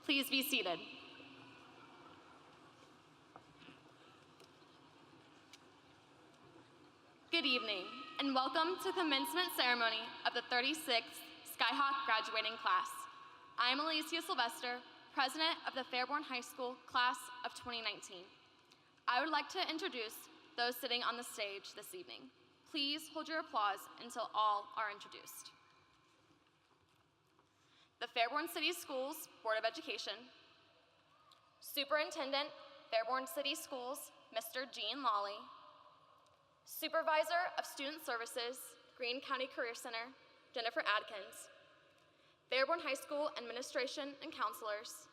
Please be seated. Good evening, and welcome to the commencement ceremony of the 36th Skyhawk graduating class. I am Alicia Sylvester, president of the Fairborn High School class of 2019. I would like to introduce those sitting on the stage this evening. Please hold your applause until all are introduced. The Fairborn City Schools Board of Education, Superintendent, Fairborn City Schools, Mr. Gene Lawley, Supervisor of Student Services, Greene County Career Center, Jennifer Adkins, Fairborn High School Administration and Counselors,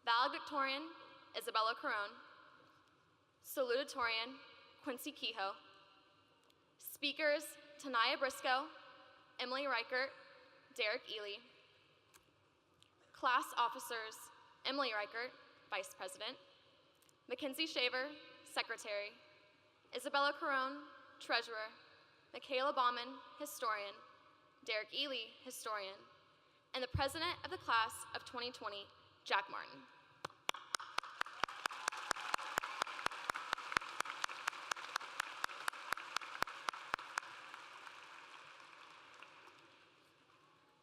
Valedictorian, Isabella Carone, Salutatorian, Quincy Kehoe, Speakers, Tanaya Briscoe, Emily Reichert, Derek Ely, Class Officers, Emily Reichert, Vice President, Mackenzie Shaver, Secretary, Isabella Carone, Treasurer, Michaela Baumann, Historian, Derek Ely, Historian, and the President of the Class of 2020, Jack Martin.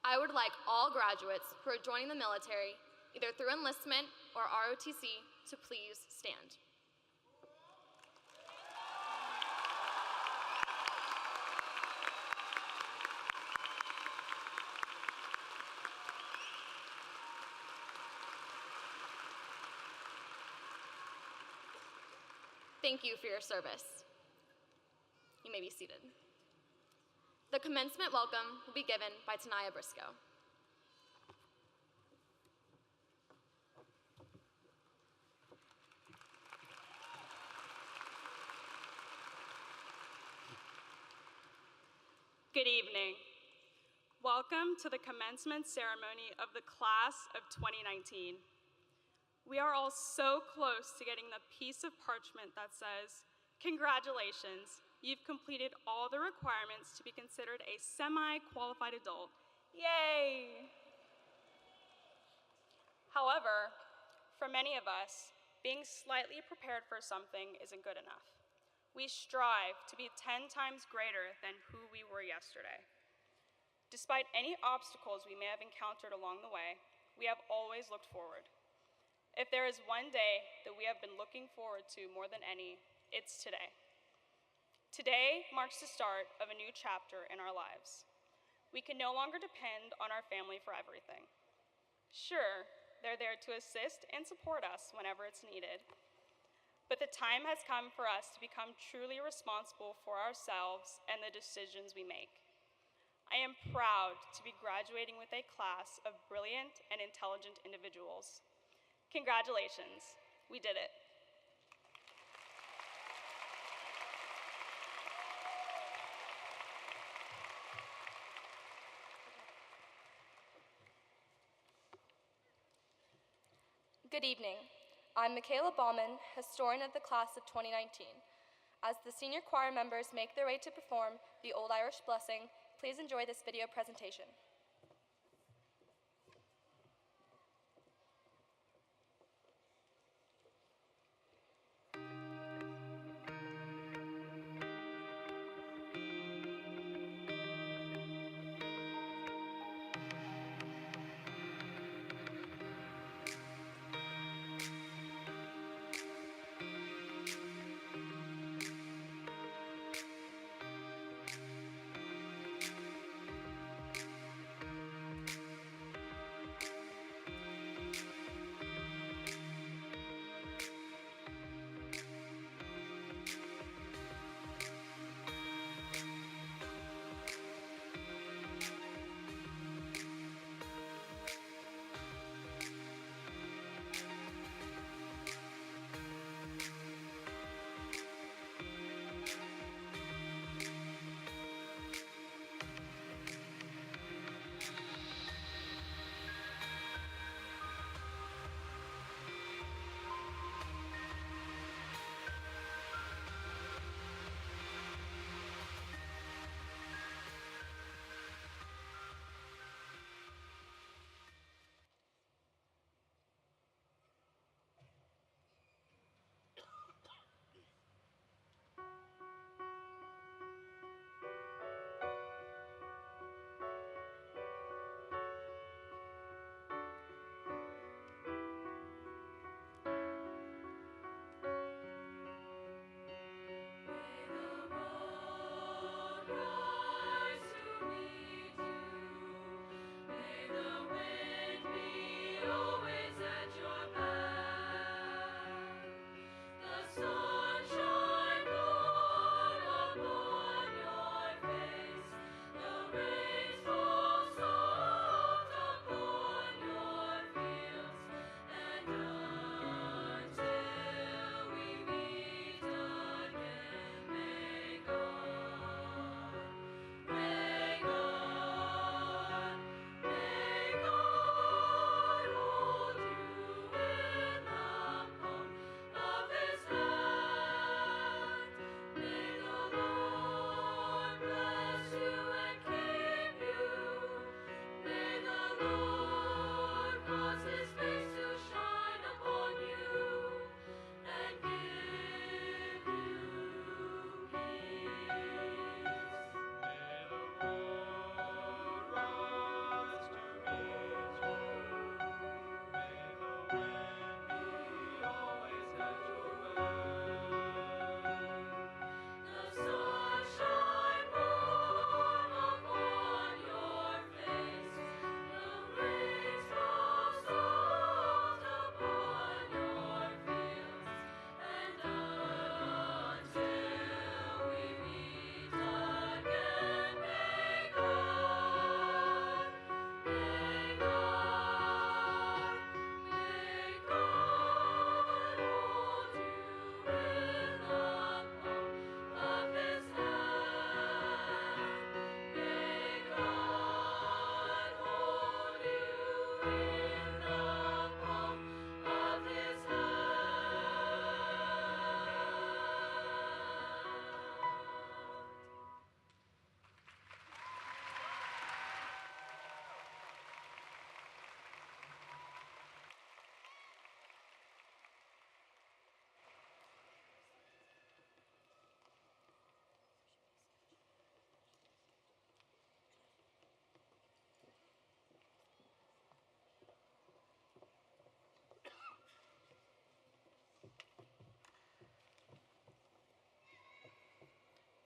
I would like all graduates who are joining the military, either through enlistment or ROTC, to please stand. Thank you for your service. You may be seated. The commencement welcome will be given by Tanaya Briscoe. Good evening. Welcome to the commencement ceremony of the class of 2019. We are all so close to getting the piece of parchment that says, "Congratulations, you've completed all the requirements to be considered a semi-qualified adult." Yay! However, for many of us, being slightly prepared for something isn't good enough. We strive to be 10 times greater than who we were yesterday. Despite any obstacles we may have encountered along the way, we have always looked forward. If there is one day that we have been looking forward to more than any, it's today. Today marks the start of a new chapter in our lives. We can no longer depend on our family for everything. Sure, they're there to assist and support us whenever it's needed, but the time has come for us to become truly responsible for ourselves and the decisions we make. I am proud to be graduating with a class of brilliant and intelligent individuals. Congratulations, we did it. Good evening. I'm Michaela Baumann, historian of the class of 2019. As the senior choir members make their way to perform the Old Irish Blessing, please enjoy this video presentation.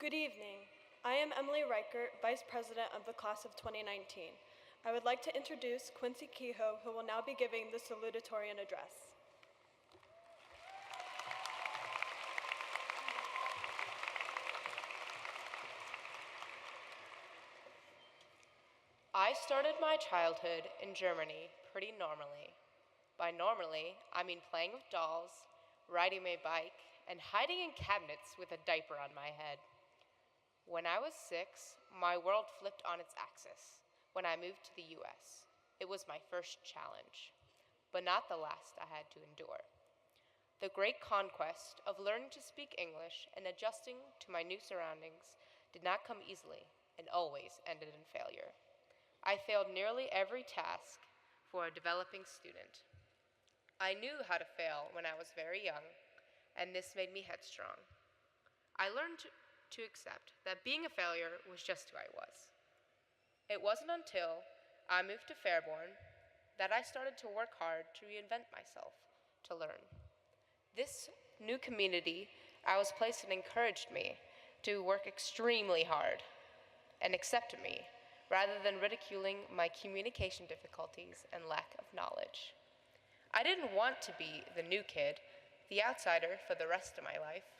Good evening. I am Emily Reichert, Vice President of the Class of 2019. I would like to introduce Quincy Kehoe, who will now be giving the salutatorian address. I started my childhood in Germany pretty normally. By normally, I mean playing with dolls, riding my bike, and hiding in cabinets with a diaper on my head. When I was 6, my world flipped on its axis when I moved to the US. It was my first challenge, but not the last I had to endure. The great conquest of learning to speak English and adjusting to my new surroundings did not come easily and always ended in failure. I failed nearly every task for a developing student. I knew how to fail when I was very young, and this made me headstrong. I learned to accept that being a failure was just who I was. It wasn't until I moved to Fairborn that I started to work hard to reinvent myself, to learn. This new community I was placed in encouraged me to work extremely hard and accept me, rather than ridiculing my communication difficulties and lack of knowledge. I didn't want to be the new kid, the outsider for the rest of my life.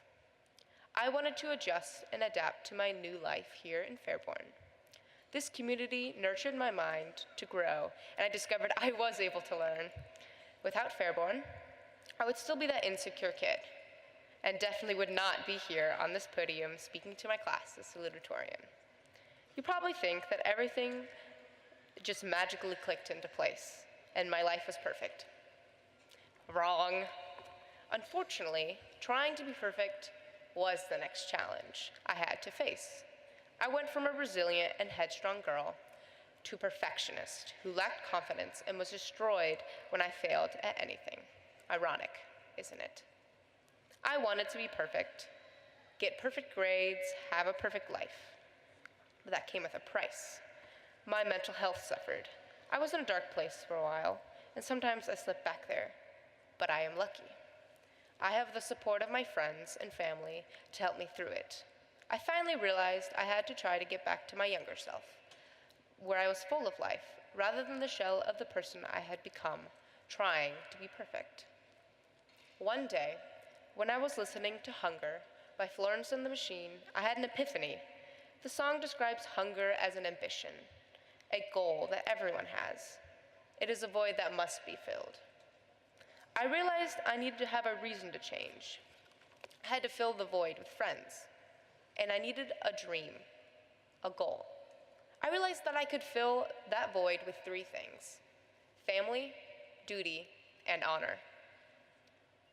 I wanted to adjust and adapt to my new life here in Fairborn. This community nurtured my mind to grow, and I discovered I was able to learn. Without Fairborn, I would still be that insecure kid, and definitely would not be here on this podium speaking to my class as salutatorian. You probably think that everything just magically clicked into place, and my life was perfect. Wrong. Unfortunately, trying to be perfect was the next challenge I had to face. I went from a resilient and headstrong girl to a perfectionist who lacked confidence and was destroyed when I failed at anything. Ironic, isn't it? I wanted to be perfect, get perfect grades, have a perfect life. But that came with a price. My mental health suffered. I was in a dark place for a while, and sometimes I slipped back there. But I am lucky. I have the support of my friends and family to help me through it. I finally realized I had to try to get back to my younger self, where I was full of life, rather than the shell of the person I had become, trying to be perfect. One day, when I was listening to Hunger by Florence and the Machine, I had an epiphany. The song describes hunger as an ambition, a goal that everyone has. It is a void that must be filled. I realized I needed to have a reason to change. I had to fill the void with friends, and I needed a dream, a goal. I realized that I could fill that void with 3 things: family, duty, and honor.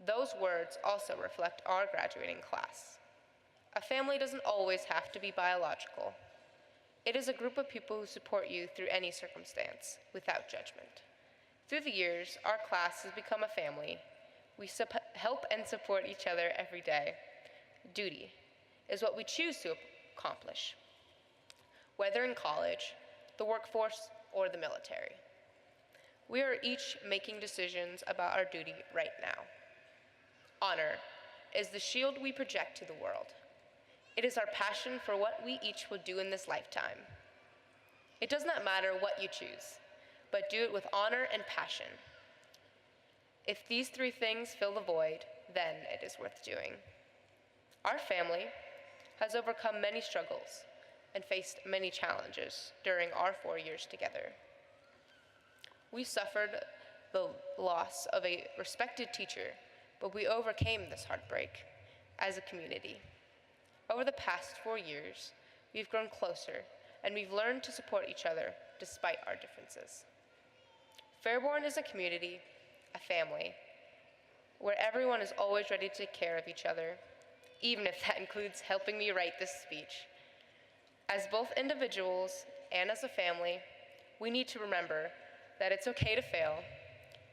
Those words also reflect our graduating class. A family doesn't always have to be biological. It is a group of people who support you through any circumstance, without judgment. Through the years, our class has become a family. We help and support each other every day. Duty is what we choose to accomplish, whether in college, the workforce, or the military. We are each making decisions about our duty right now. Honor is the shield we project to the world. It is our passion for what we each will do in this lifetime. It does not matter what you choose, but do it with honor and passion. If these 3 things fill the void, then it is worth doing. Our family has overcome many struggles and faced many challenges during our 4 years together. We suffered the loss of a respected teacher, but we overcame this heartbreak as a community. Over the past 4 years, we've grown closer, and we've learned to support each other despite our differences. Fairborn is a community, a family, where everyone is always ready to take care of each other, even if that includes helping me write this speech. As both individuals and as a family, we need to remember that it's okay to fail,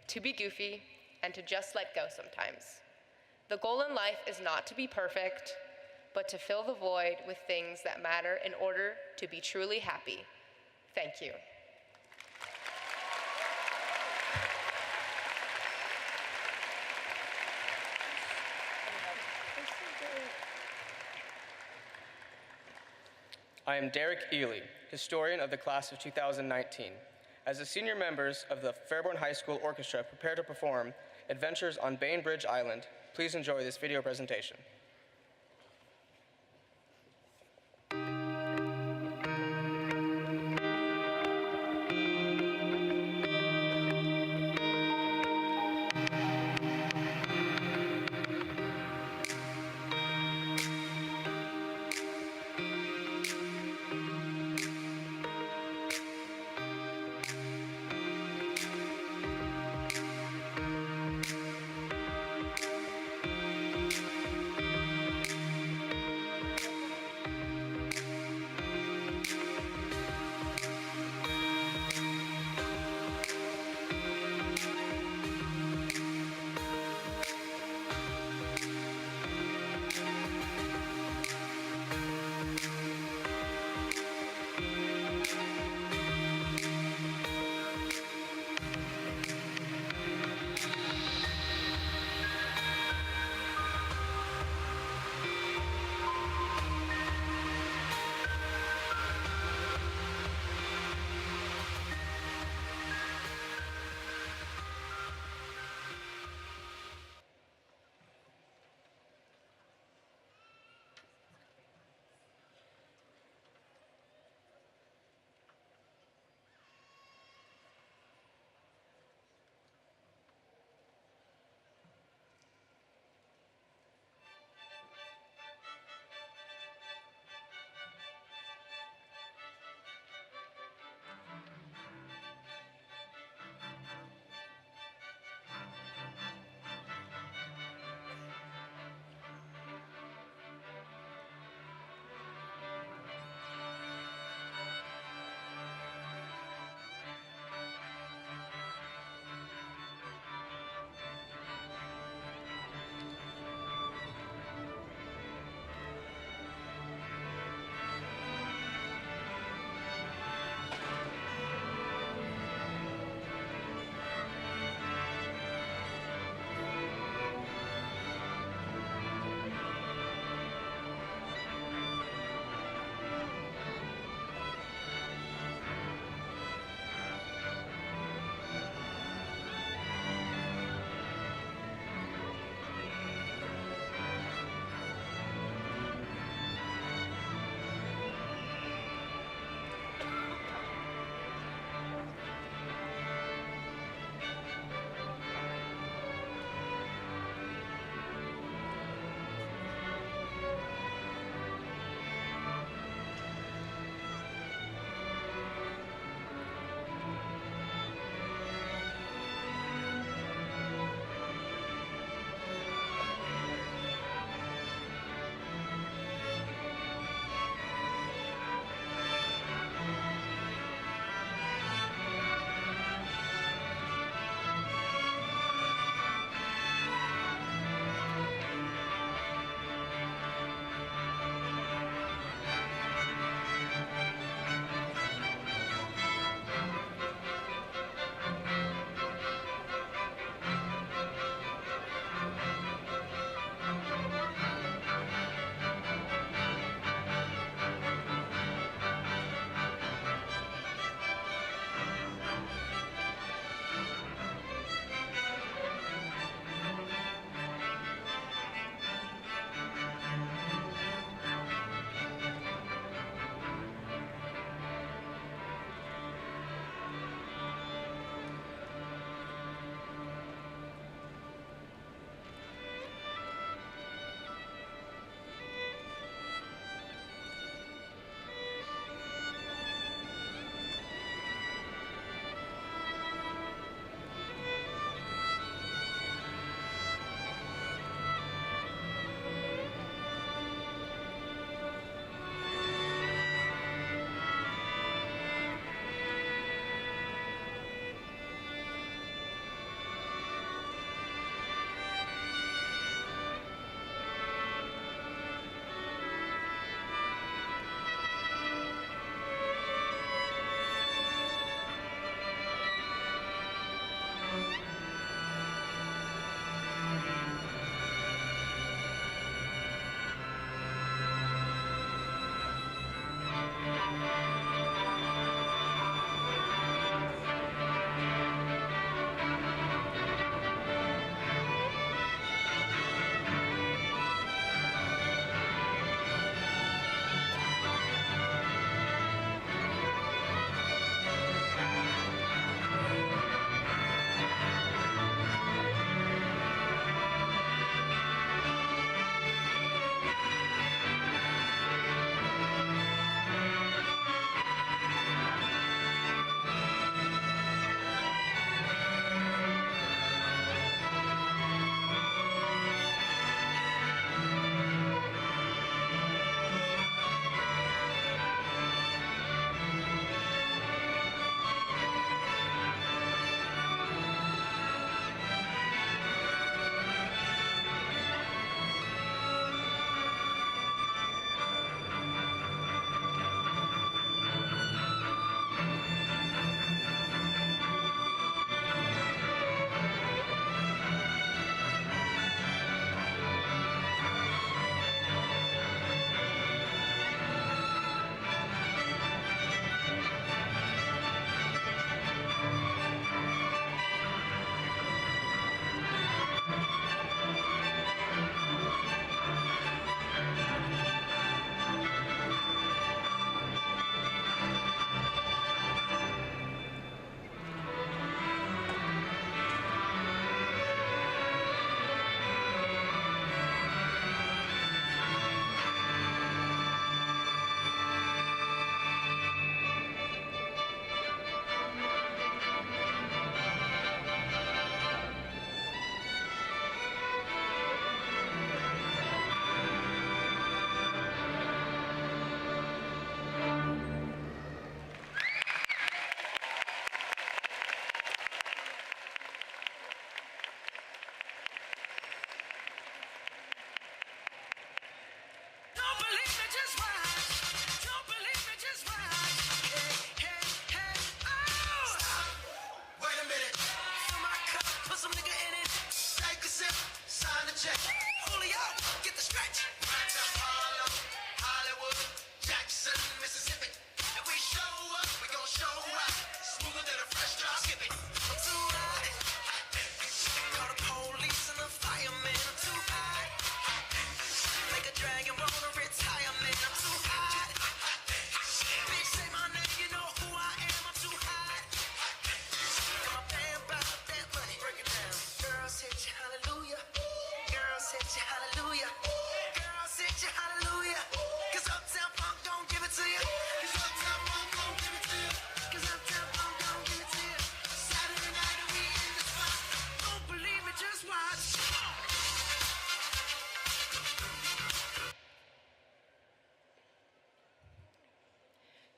to be goofy, and to just let go sometimes. The goal in life is not to be perfect, but to fill the void with things that matter in order to be truly happy. Thank you. I am Derek Ely, historian of the class of 2019. As the senior members of the Fairborn High School Orchestra prepare to perform Adventures on Bainbridge Island, please enjoy this video presentation.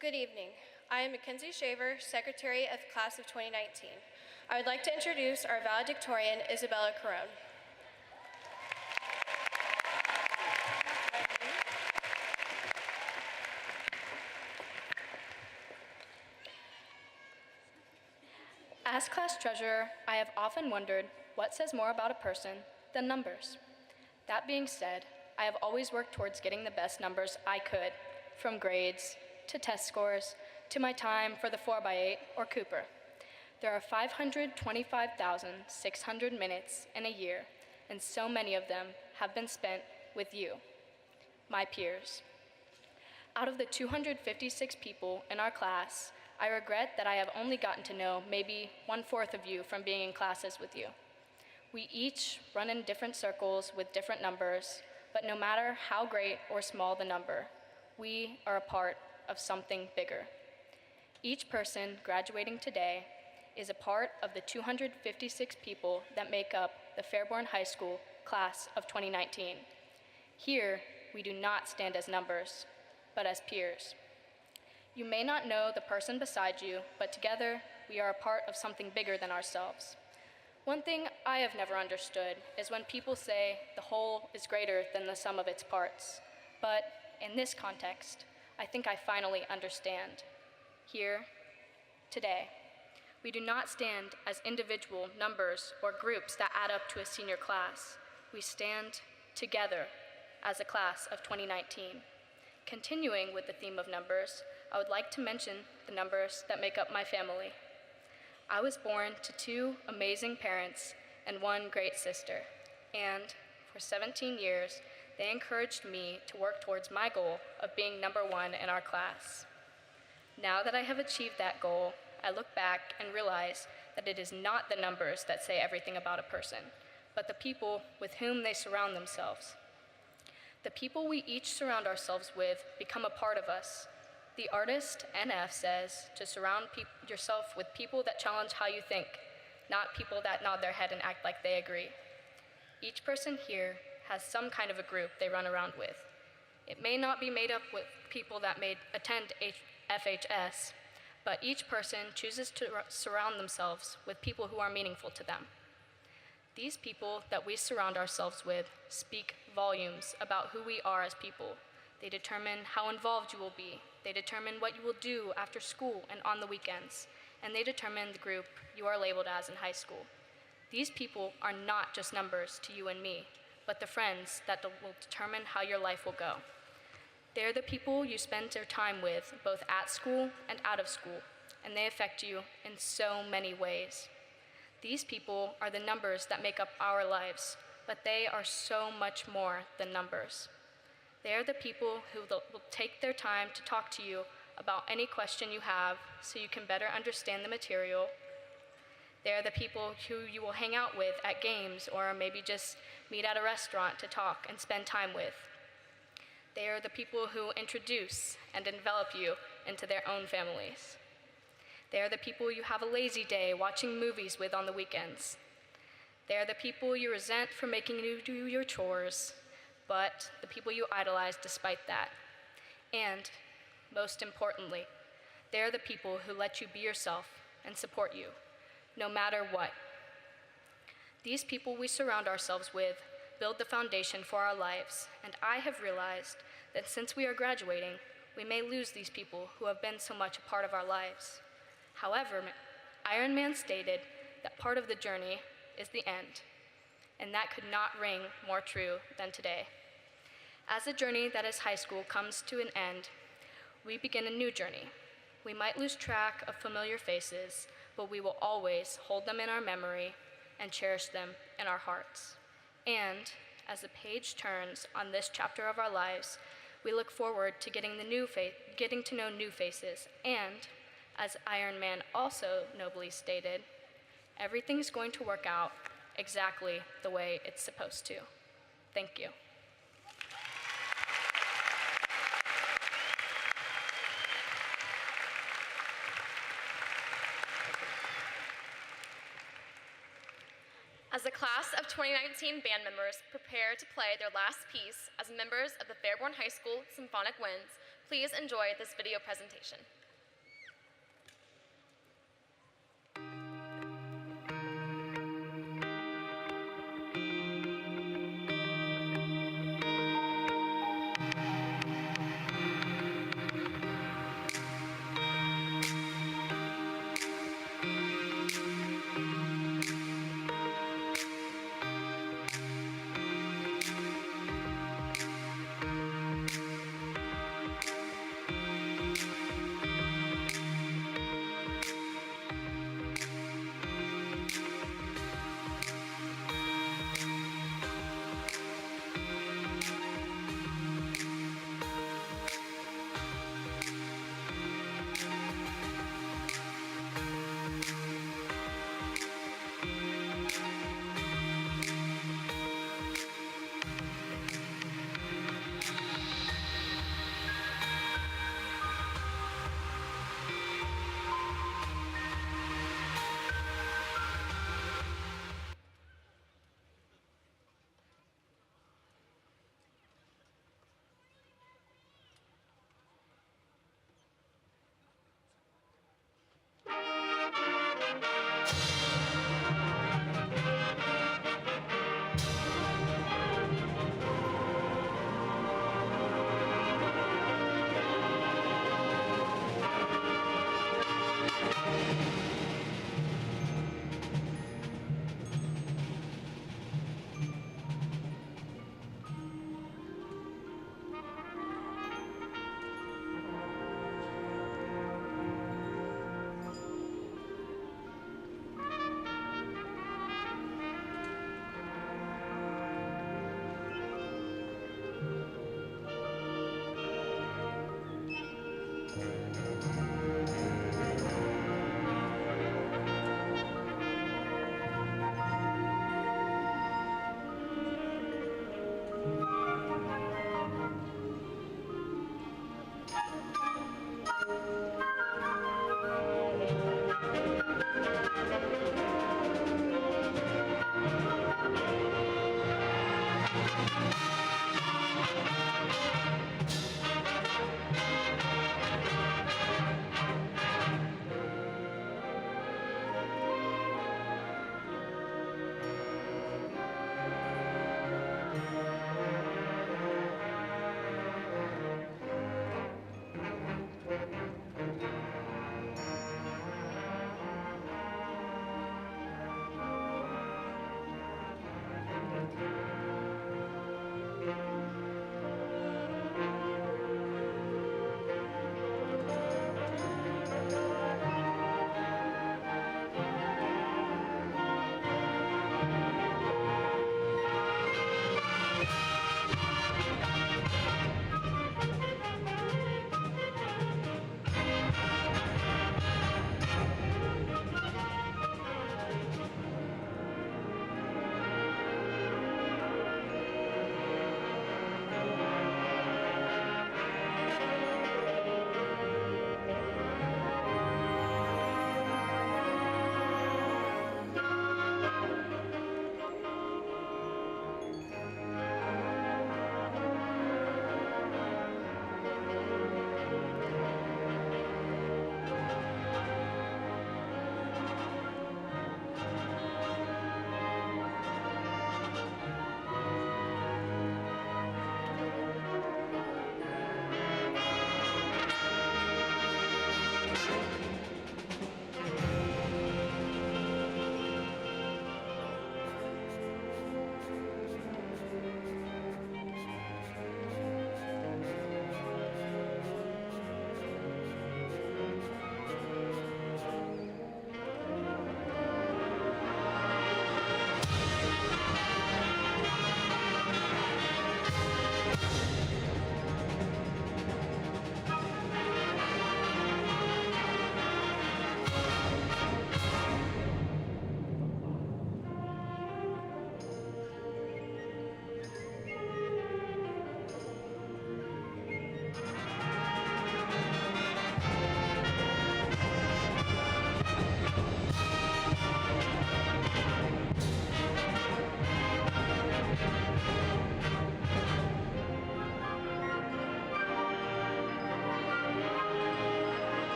Good evening. I am Mackenzie Shaver, Secretary of the Class of 2019. I would like to introduce our valedictorian, Isabella Carone. As class treasurer, I have often wondered what says more about a person than numbers. That being said, I have always worked towards getting the best numbers I could, from grades to test scores to my time for the 4x8 or Cooper. There are 525,600 minutes in a year, and so many of them have been spent with you, my peers. Out of the 256 people in our class, I regret that I have only gotten to know maybe 1/4 of you from being in classes with you. We each run in different circles with different numbers, but no matter how great or small the number, we are a part of something bigger. Each person graduating today is a part of the 256 people that make up the Fairborn High School class of 2019. Here, we do not stand as numbers, but as peers. You may not know the person beside you, but together, we are a part of something bigger than ourselves. One thing I have never understood is when people say the whole is greater than the sum of its parts. But in this context, I think I finally understand. Here, today, we do not stand as individual numbers or groups that add up to a senior class. We stand together as a class of 2019. Continuing with the theme of numbers, I would like to mention the numbers that make up my family. I was born to 2 amazing parents and 1 great sister, and for 17 years, they encouraged me to work towards my goal of being number 1 in our class. Now that I have achieved that goal, I look back and realize that it is not the numbers that say everything about a person, but the people with whom they surround themselves. The people we each surround ourselves with become a part of us. The artist NF says to surround yourself with people that challenge how you think, not people that nod their head and act like they agree. Each person here has some kind of a group they run around with. It may not be made up with people that may attend FHS, but each person chooses to surround themselves with people who are meaningful to them. These people that we surround ourselves with speak volumes about who we are as people. They determine how involved you will be. They determine what you will do after school and on the weekends. And they determine the group you are labeled as in high school. These people are not just numbers to you and me, but the friends that will determine how your life will go. They're the people you spend your time with, both at school and out of school, and they affect you in so many ways. These people are the numbers that make up our lives, but they are so much more than numbers. They are the people who will take their time to talk to you about any question you have so you can better understand the material. They are the people who you will hang out with at games or maybe just meet at a restaurant to talk and spend time with. They are the people who introduce and envelop you into their own families. They are the people you have a lazy day watching movies with on the weekends. They are the people you resent for making you do your chores, but the people you idolize despite that. And, most importantly, they are the people who let you be yourself and support you, no matter what. These people we surround ourselves with build the foundation for our lives, and I have realized that since we are graduating, we may lose these people who have been so much a part of our lives. However, Iron Man stated that part of the journey is the end, and that could not ring more true than today. As the journey that is high school comes to an end, we begin a new journey. We might lose track of familiar faces, but we will always hold them in our memory and cherish them in our hearts. And as the page turns on this chapter of our lives, we look forward to getting to know new faces. And, as Iron Man also nobly stated, everything's going to work out exactly the way it's supposed to. Thank you. As the class of 2019 band members prepare to play their last piece as members of the Fairborn High School Symphonic Winds, please enjoy this video presentation.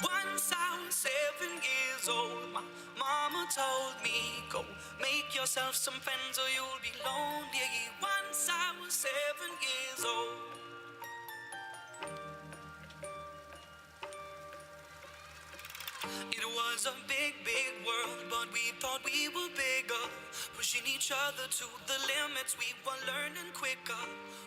Once I was 7 years old, my mama told me, go make yourself some friends or you'll be lonely. Once I was 7 years old. It was a big, big world, but we thought we were bigger. Pushing each other to the limits, we were learning quicker.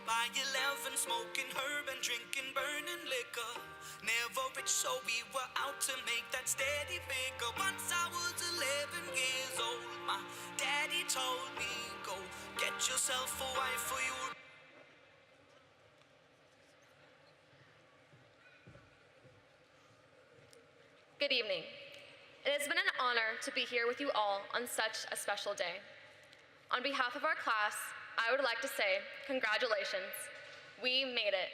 By 11, smoking herb and drinking burning liquor. Never rich, so we were out to make that steady figure. Once I was 11 years old, my daddy told me, go get yourself a wife or you'll. Good evening. It has been an honor to be here with you all on such a special day. On behalf of our class, I would like to say congratulations. We made it.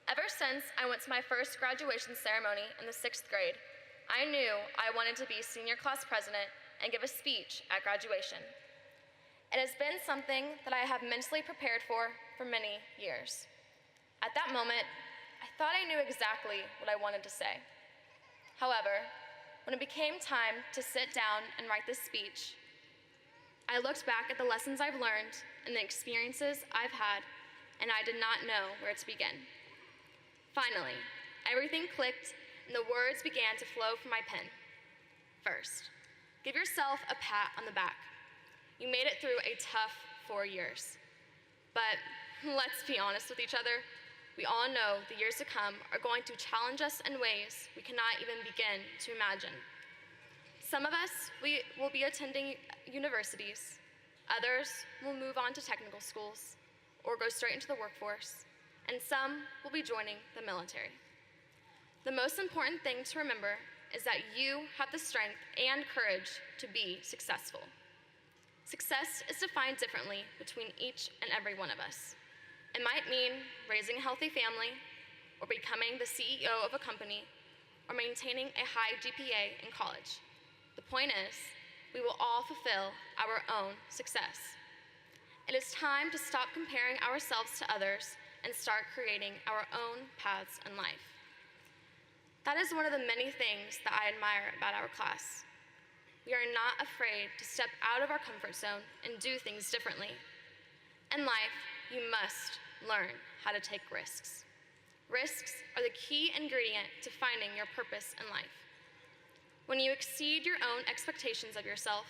Ever since I went to my first graduation ceremony in the 6th grade, I knew I wanted to be senior class president and give a speech at graduation. It has been something that I have mentally prepared for many years. At that moment, I thought I knew exactly what I wanted to say. However, when it became time to sit down and write this speech, I looked back at the lessons I've learned and the experiences I've had, and I did not know where to begin. Finally, everything clicked and the words began to flow from my pen. First, give yourself a pat on the back. You made it through a tough 4 years. But let's be honest with each other. We all know the years to come are going to challenge us in ways we cannot even begin to imagine. Some of us will be attending universities. Others will move on to technical schools or go straight into the workforce. And some will be joining the military. The most important thing to remember is that you have the strength and courage to be successful. Success is defined differently between each and every one of us. It might mean raising a healthy family, or becoming the CEO of a company, or maintaining a high GPA in college. The point is, we will all fulfill our own success. It is time to stop comparing ourselves to others and start creating our own paths in life. That is one of the many things that I admire about our class. We are not afraid to step out of our comfort zone and do things differently. In life, you must learn how to take risks. Risks are the key ingredient to finding your purpose in life. When you exceed your own expectations of yourself,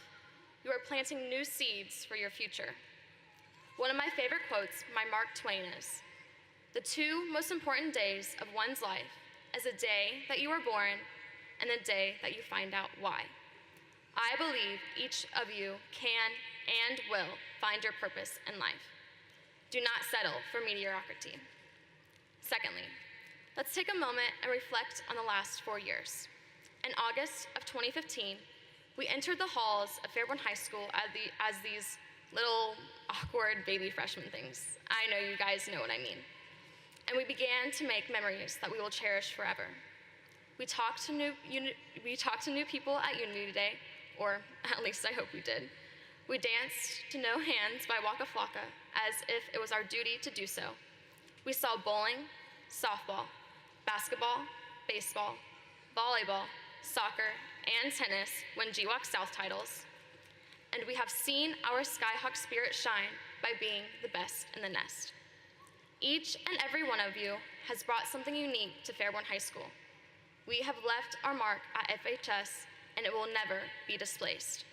you are planting new seeds for your future. One of my favorite quotes by Mark Twain is, "The two most important days of one's life is the day that you are born and the day that you find out why." I believe each of you can and will find your purpose in life. Do not settle for mediocrity. Secondly, let's take a moment and reflect on the last 4 years. In August of 2015, we entered the halls of Fairborn High School as these little awkward baby freshman things. I know you guys know what I mean. And we began to make memories that we will cherish forever. We talked to new people at Unity Day, or at least I hope we did. We danced to No Hands by Waka Flocka as if it was our duty to do so. We saw bowling, softball, basketball, baseball, volleyball, soccer, and tennis win GWAC South titles. And we have seen our Skyhawk spirit shine by being the best in the nest. Each and every one of you has brought something unique to Fairborn High School. We have left our mark at FHS, and it will never be displaced.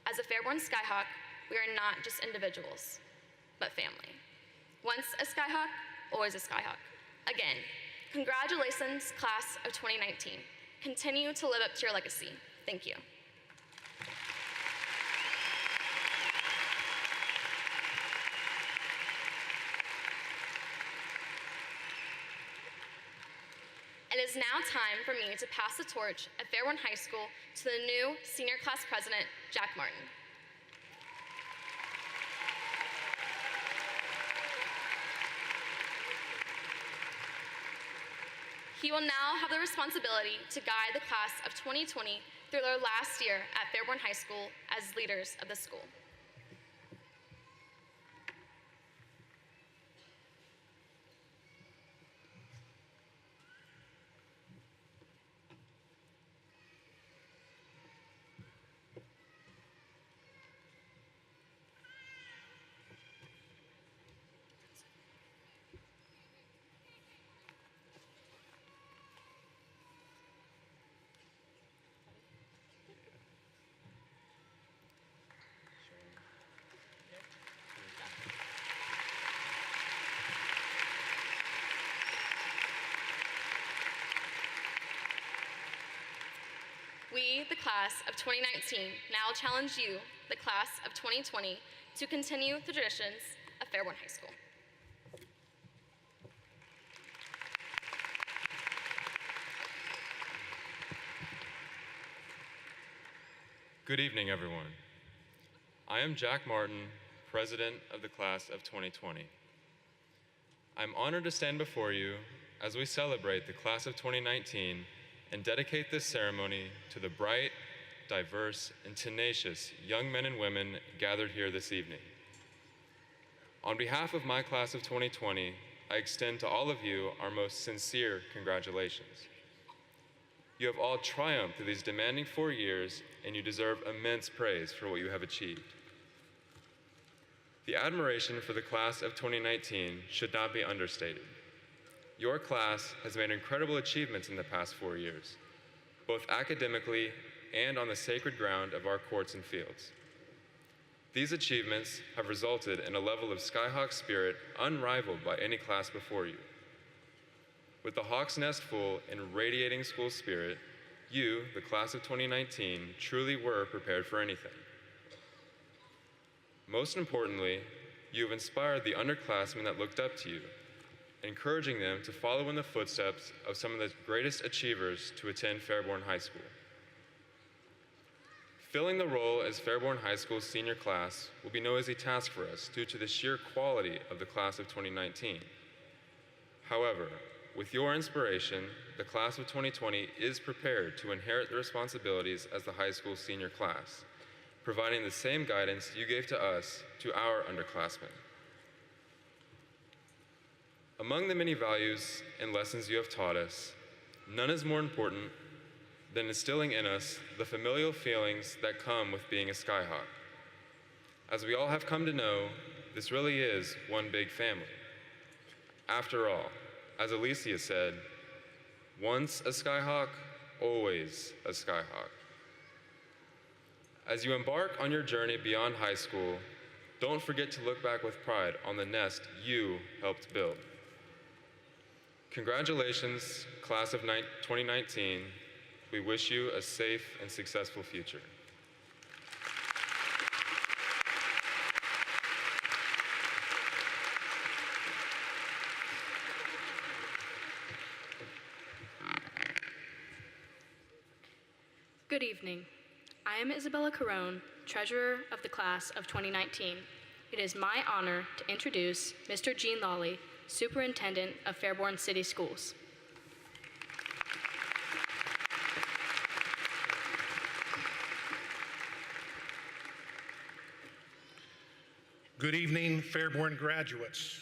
As a Fairborn Skyhawk, we are not just individuals, but family. Once a Skyhawk, always a Skyhawk. Again, congratulations, class of 2019. Continue to live up to your legacy. Thank you. It is now time for me to pass the torch at Fairborn High School to the new senior class president, Jack Martin. He will now have the responsibility to guide the class of 2020 through their last year at Fairborn High School as leaders of the school. We, the class of 2019, now challenge you, the class of 2020, to continue the traditions of Fairborn High School. Good evening, everyone. I am Jack Martin, President of the Class of 2020. I'm honored to stand before you as we celebrate the Class of 2019 and dedicate this ceremony to the bright, diverse, and tenacious young men and women gathered here this evening. On behalf of my class of 2020, I extend to all of you our most sincere congratulations. You have all triumphed through these demanding 4 years, and you deserve immense praise for what you have achieved. The admiration for the class of 2019 should not be understated. Your class has made incredible achievements in the past 4 years, both academically and on the sacred ground of our courts and fields. These achievements have resulted in a level of Skyhawk spirit unrivaled by any class before you. With the Hawk's Nest full and radiating school spirit, you, the class of 2019, truly were prepared for anything. Most importantly, you have inspired the underclassmen that looked up to you, encouraging them to follow in the footsteps of some of the greatest achievers to attend Fairborn High School. Filling the role as Fairborn High School's senior class will be no easy task for us due to the sheer quality of the class of 2019. However, with your inspiration, the class of 2020 is prepared to inherit the responsibilities as the high school senior class, providing the same guidance you gave to us to our underclassmen. Among the many values and lessons you have taught us, none is more important than instilling in us the familial feelings that come with being a Skyhawk. As we all have come to know, this really is one big family. After all, as Alicia said, once a Skyhawk, always a Skyhawk. As you embark on your journey beyond high school, don't forget to look back with pride on the nest you helped build. Congratulations, class of 2019. We wish you a safe and successful future. Good evening. I am Isabella Carone, Treasurer of the Class of 2019. It is my honor to introduce Mr. Gene Lawley, Superintendent of Fairborn City Schools. Good evening, Fairborn graduates.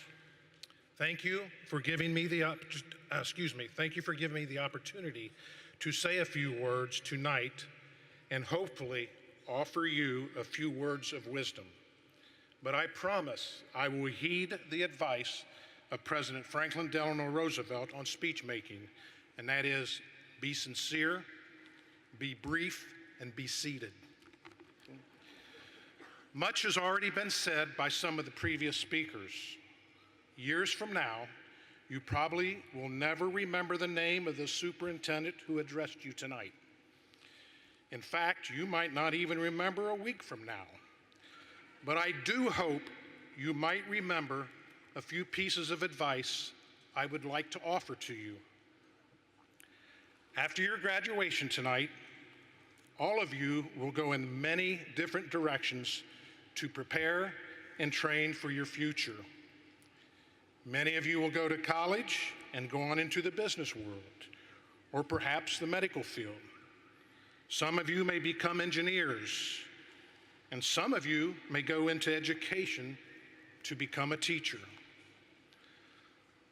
Thank you for giving me the opportunity to say a few words tonight and hopefully offer you a few words of wisdom. But I promise I will heed the advice of President Franklin Delano Roosevelt on speech making, and that is be sincere, be brief, and be seated. Much has already been said by some of the previous speakers. Years from now, you probably will never remember the name of the superintendent who addressed you tonight. In fact, you might not even remember a week from now. But I do hope you might remember a few pieces of advice I would like to offer to you. After your graduation tonight, all of you will go in many different directions to prepare and train for your future. Many of you will go to college and go on into the business world, or perhaps the medical field. Some of you may become engineers, and some of you may go into education to become a teacher.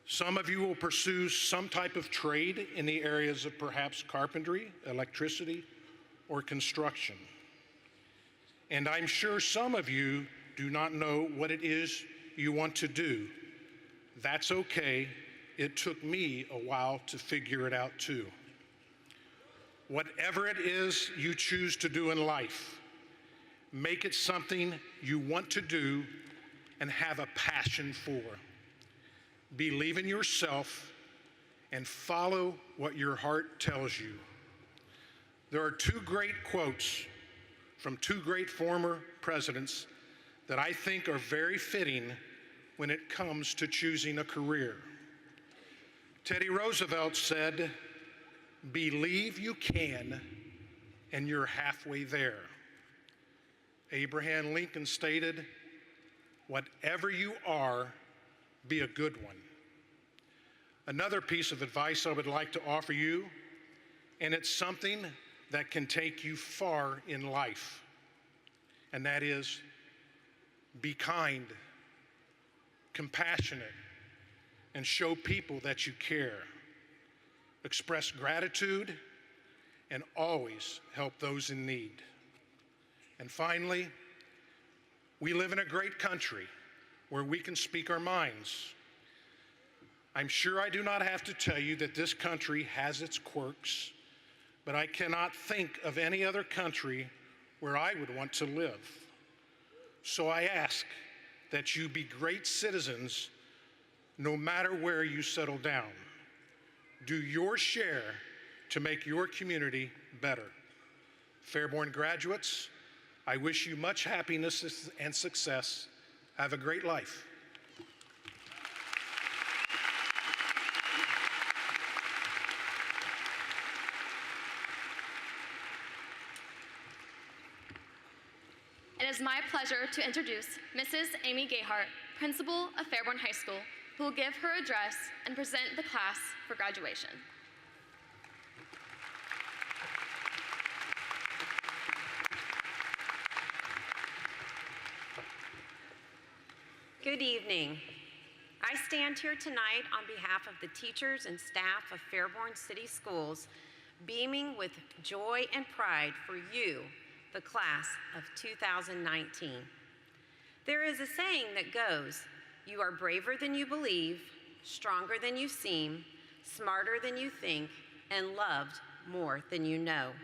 Some of you will pursue some type of trade in the areas of perhaps carpentry, electricity, or construction. And I'm sure some of you do not know what it is you want to do. That's okay. It took me a while to figure it out too. Whatever it is you choose to do in life, make it something you want to do and have a passion for. Believe in yourself and follow what your heart tells you. There are two great quotes from two great former presidents that I think are very fitting when it comes to choosing a career. Teddy Roosevelt said, "Believe you can, and you're halfway there." Abraham Lincoln stated, "Whatever you are, be a good one." Another piece of advice I would like to offer you, and it's something that can take you far in life, and that is be kind, compassionate, and show people that you care. Express gratitude and always help those in need. And finally, we live in a great country where we can speak our minds. I'm sure I do not have to tell you that this country has its quirks, but I cannot think of any other country where I would want to live. So I ask that you be great citizens no matter where you settle down. Do your share to make your community better. Fairborn graduates, I wish you much happiness and success. Have a great life. It is my pleasure to introduce Mrs. Amy Gayhart, principal of Fairborn High School, who will give her address and present the class for graduation. Good evening. I stand here tonight on behalf of the teachers and staff of Fairborn City Schools, beaming with joy and pride for you, the class of 2019. There is a saying that goes, "You are braver than you believe, stronger than you seem, smarter than you think, and loved more than you know."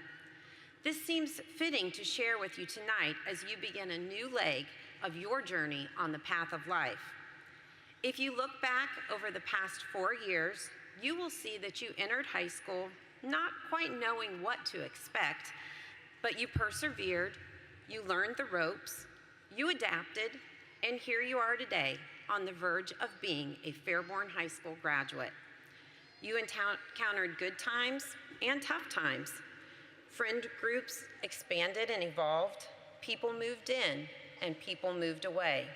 This seems fitting to share with you tonight as you begin a new leg of your journey on the path of life. If you look back over the past 4 years, you will see that you entered high school not quite knowing what to expect, but you persevered, you learned the ropes, you adapted, and here you are today on the verge of being a Fairborn High School graduate. You encountered good times and tough times. Friend groups expanded and evolved, people moved in, and people moved away.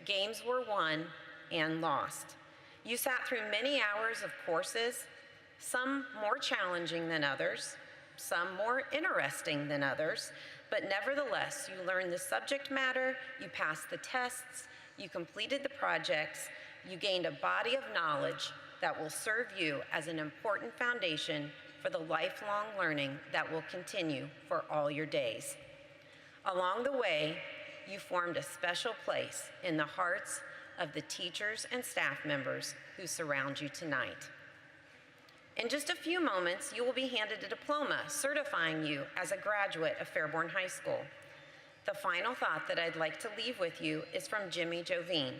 Games were won and lost. You sat through many hours of courses, some more challenging than others, some more interesting than others, but nevertheless, you learned the subject matter, you passed the tests, you completed the projects, you gained a body of knowledge that will serve you as an important foundation for the lifelong learning that will continue for all your days. Along the way, you formed a special place in the hearts of the teachers and staff members who surround you tonight. In just a few moments, you will be handed a diploma certifying you as a graduate of Fairborn High School. The final thought that I'd like to leave with you is from Jimmy Jovine.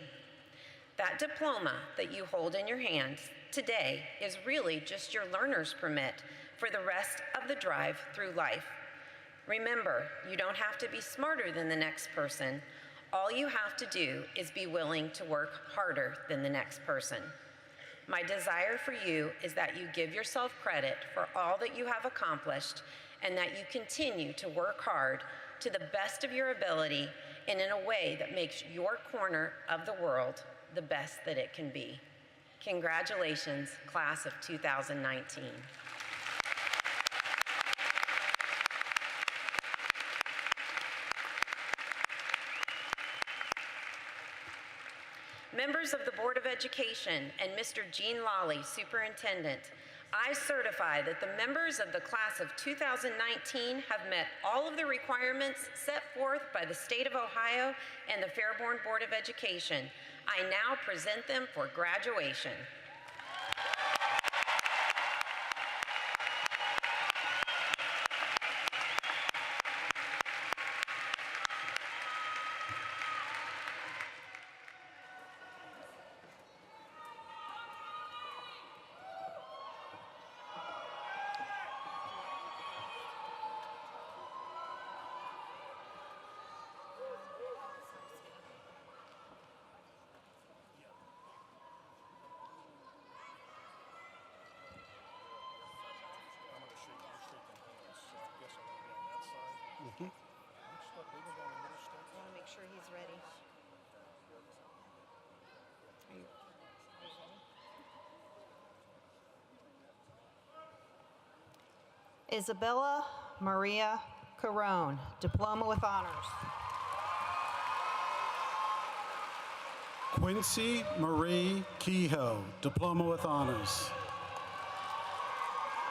That diploma that you hold in your hands today is really just your learner's permit for the rest of the drive through life. Remember, you don't have to be smarter than the next person. All you have to do is be willing to work harder than the next person. My desire for you is that you give yourself credit for all that you have accomplished and that you continue to work hard to the best of your ability and in a way that makes your corner of the world the best that it can be. Congratulations, class of 2019. Members of the Board of Education and Mr. Gene Lawley, Superintendent, I certify that the members of the class of 2019 have met all of the requirements set forth by the state of Ohio and the Fairborn Board of Education. I now present them for graduation. I want to make sure he's ready. Are you ready? Isabella Maria Carone, Diploma with Honors. Quincy Marie Kehoe, Diploma with Honors.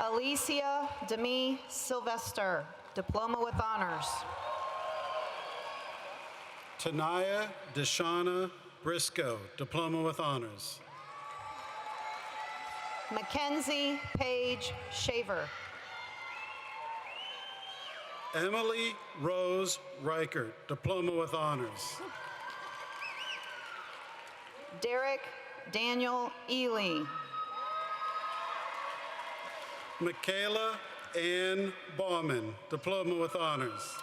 Alicia Demi Sylvester, Diploma with Honors. Tanaya Deshauna Briscoe, Diploma with Honors. Mackenzie Paige Shaver. Emily Rose Reichert, Diploma with Honors. Derek Daniel Ely. Michaela Ann Bauman, Diploma with Honors.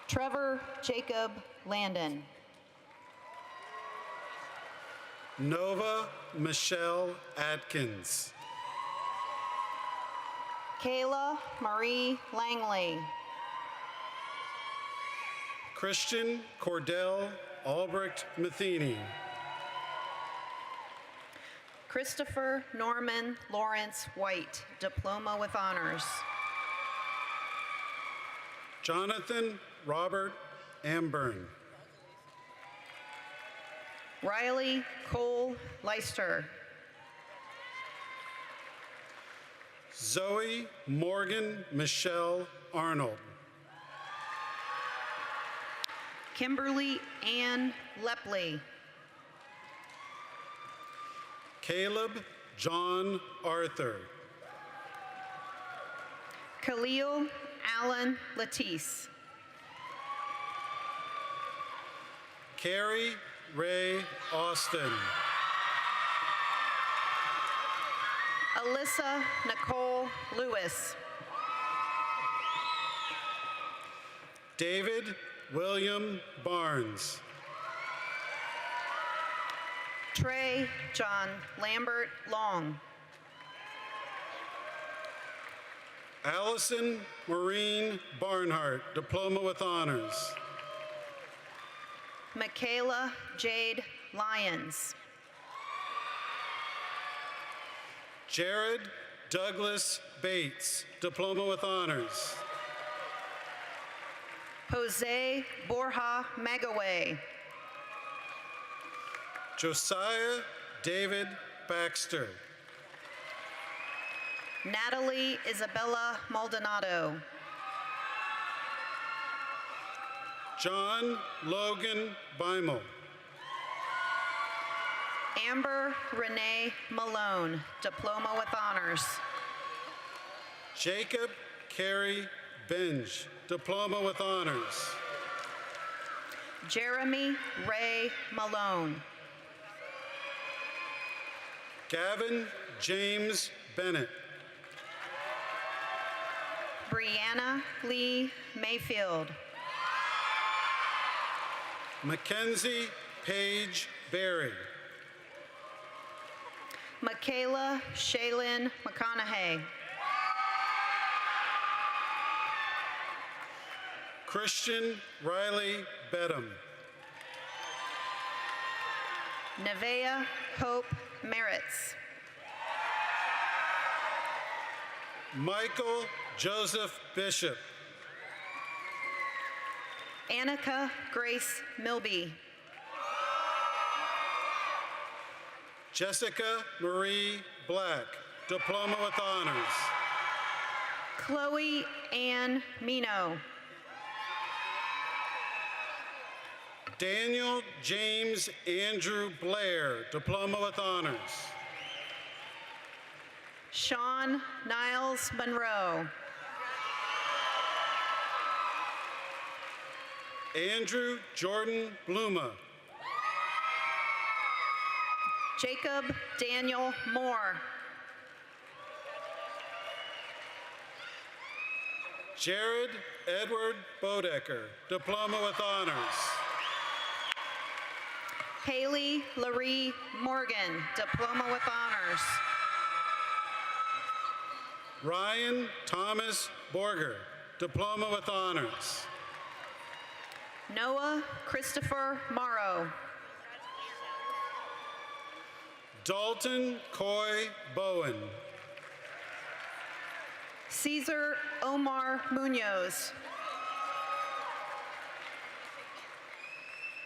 Trevor Jacob Landon. Nova Michelle Atkins. Kayla Marie Langley. Christian Cordell Albrecht Matheny. Christopher Norman Lawrence White, Diploma with Honors. Jonathan Robert Amburn. Riley Cole Leister. Zoe Morgan Michelle Arnold. Kimberly Ann Lepley. Caleb John Arthur. Khalil Allen Latisse. Carrie Ray Austin. Alyssa Nicole Lewis. David William Barnes. Trey John Lambert Long. Allison Maureen Barnhart, Diploma with Honors. Michaela Jade Lyons. Jared Douglas Bates, Diploma with Honors. Jose Borja Magaway. Josiah David Baxter. Natalie Isabella Maldonado. John Logan Beimel. Amber Renee Malone, Diploma with Honors. Jacob Carey Binge, Diploma with Honors. Jeremy Ray Malone. Gavin James Bennett. Brianna Lee Mayfield. Mackenzie Paige Berry. Michaela Shaylin McConaughey. Christian Riley Bedham. Nevea Hope Merritts. Michael Joseph Bishop. Annika Grace Milby. Jessica Marie Black, Diploma with Honors. Chloe Ann Mino. Daniel James Andrew Blair, Diploma with Honors. Sean Niles Monroe. Andrew Jordan Bluma. Jacob Daniel Moore. Jared Edward Bodecker, Diploma with Honors. Haley Laree Morgan, Diploma with Honors. Ryan Thomas Borger, Diploma with Honors. Noah Christopher Morrow. Dalton Coy Bowen. Cesar Omar Munoz.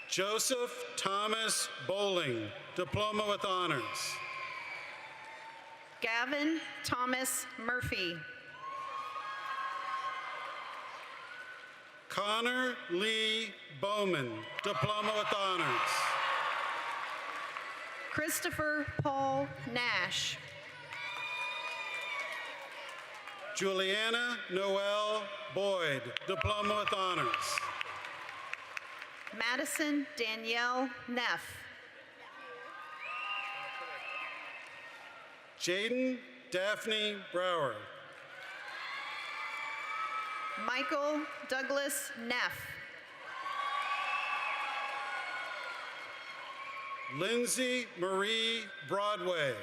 Joseph Thomas Bowling, Diploma with Honors. Gavin Thomas Murphy. Connor Lee Bowman, Diploma with Honors. Christopher Paul Nash. Juliana Noel Boyd, Diploma with Honors. Madison Danielle Neff. Jaden Daphne Brower. Michael Douglas Neff. Lindsay Marie Broadway.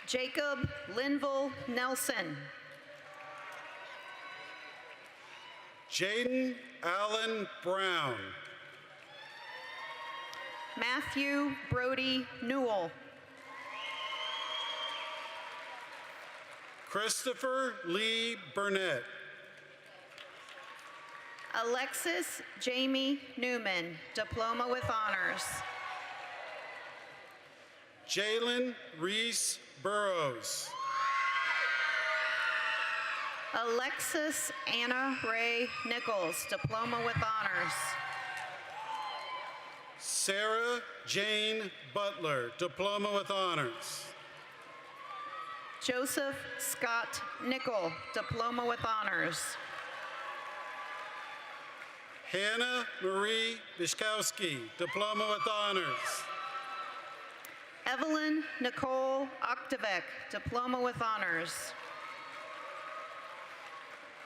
Jacob Linville Nelson. Jaden Allen Brown. Matthew Brody Newell. Christopher Lee Burnett. Alexis Jamie Newman, Diploma with Honors. Jalen Reese Burrows. Alexis Anna Ray Nichols, Diploma with Honors. Sarah Jane Butler, Diploma with Honors. Joseph Scott Nickel, Diploma with Honors. Hannah Marie Bishkowski, Diploma with Honors. Evelyn Nicole Oktavek, Diploma with Honors.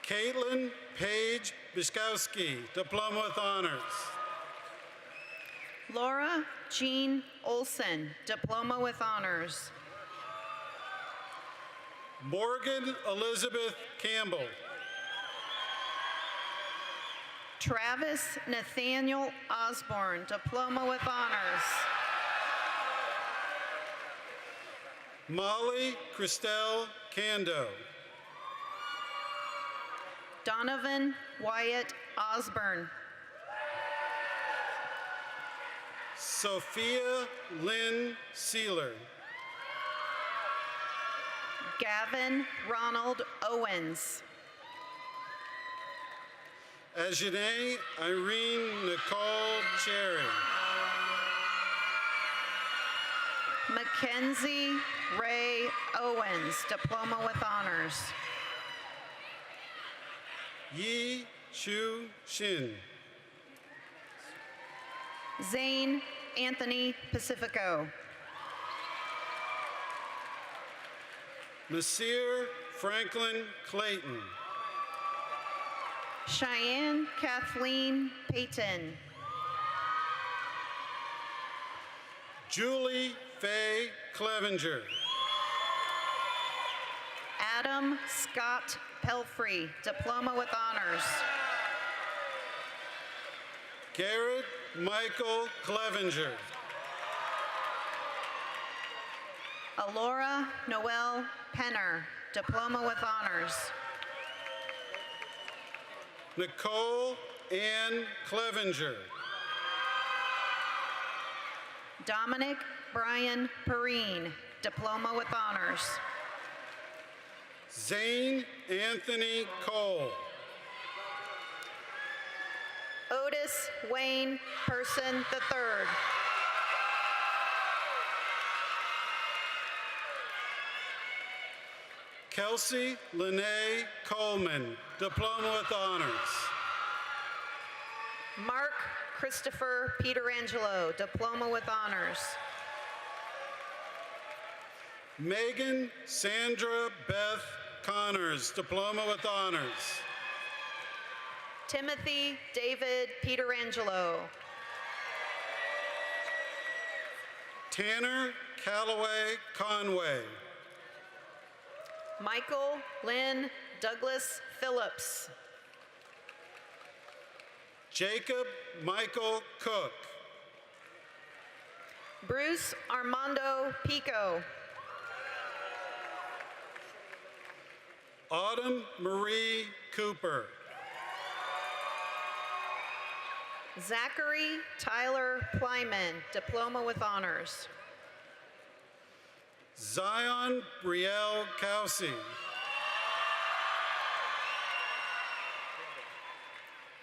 Caitlin Paige Bishkowski, Diploma with Honors. Laura Jean Olson, Diploma with Honors. Morgan Elizabeth Campbell. Travis Nathaniel Osborne, Diploma with Honors. Molly Christelle Cando. Donovan Wyatt Osborne. Sophia Lynn Sealer. Gavin Ronald Owens. Ajane Irene Nicole Cherry. Mackenzie Ray Owens, Diploma with Honors. Yi Chu Shin. Zane Anthony Pacifico. Nasir Franklin Clayton. Cheyenne Kathleen Payton. Julie Faye Clevenger. Adam Scott Pelfrey, Diploma with Honors. Garrett Michael Clevenger. Alora Noel Penner, Diploma with Honors. Nicole Ann Clevenger. Dominic Brian Perrine, Diploma with Honors. Zane Anthony Cole. Otis Wayne Person III. Kelsey Lene Coleman, Diploma with Honors. Mark Christopher Peterangelo, Diploma with Honors. Megan Sandra Beth Connors, Diploma with Honors. Timothy David Peterangelo. Tanner Callaway Conway. Michael Lynn Douglas Phillips. Jacob Michael Cook. Bruce Armando Pico. Autumn Marie Cooper. Zachary Tyler Plyman, Diploma with Honors. Zion Brielle Kelsey.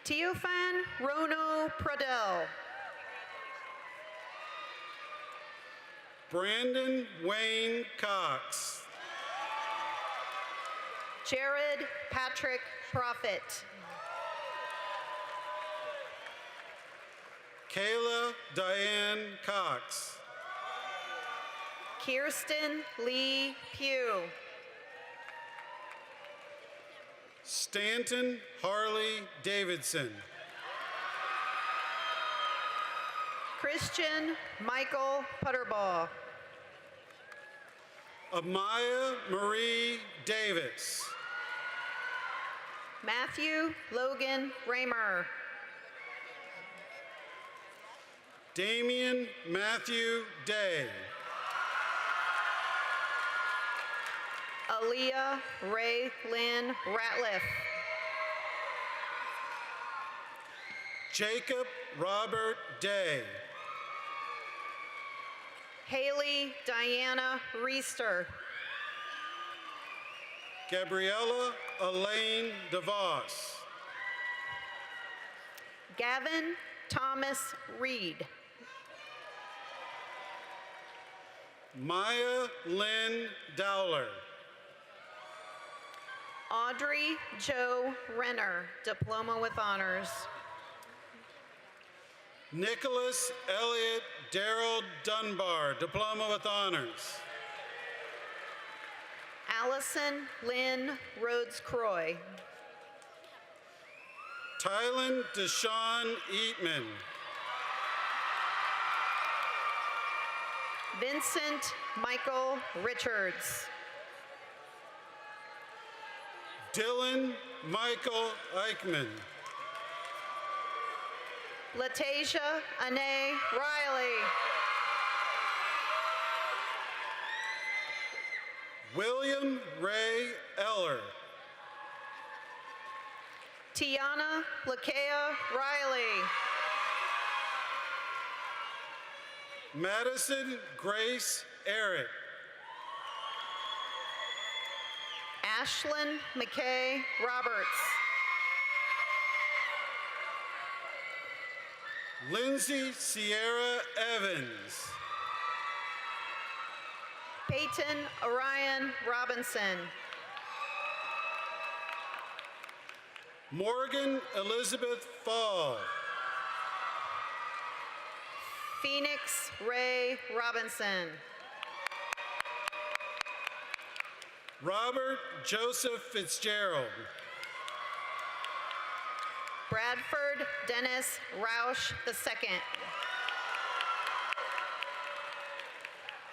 Teofan Rono Pradell. Brandon Wayne Cox. Jared Patrick Prophet. Kayla Diane Cox. Kirsten Lee Pugh. Stanton Harley Davidson. Christian Michael Putterball. Amaya Marie Davis. Matthew Logan Raymer. Damian Matthew Day. Aaliyah Ray Lynn Ratliff. Jacob Robert Day. Haley Diana Reister. Gabriella Elaine DeVos. Gavin Thomas Reed. Maya Lynn Dowler. Audrey Jo Renner, Diploma with Honors. Nicholas Elliott Darrell Dunbar, Diploma with Honors. Allison Lynn Rhodes Croy. Tylen Deshawn Eatman. Vincent Michael Richards. Dylan Michael Eichman. Latasia Anae Riley. William Ray Eller. Tiana Lakea Riley. Madison Grace Eric. Ashlyn McKay Roberts. Lindsay Sierra Evans. Peyton Orion Robinson. Morgan Elizabeth Fall. Phoenix Ray Robinson. Robert Joseph Fitzgerald. Bradford Dennis Roush II.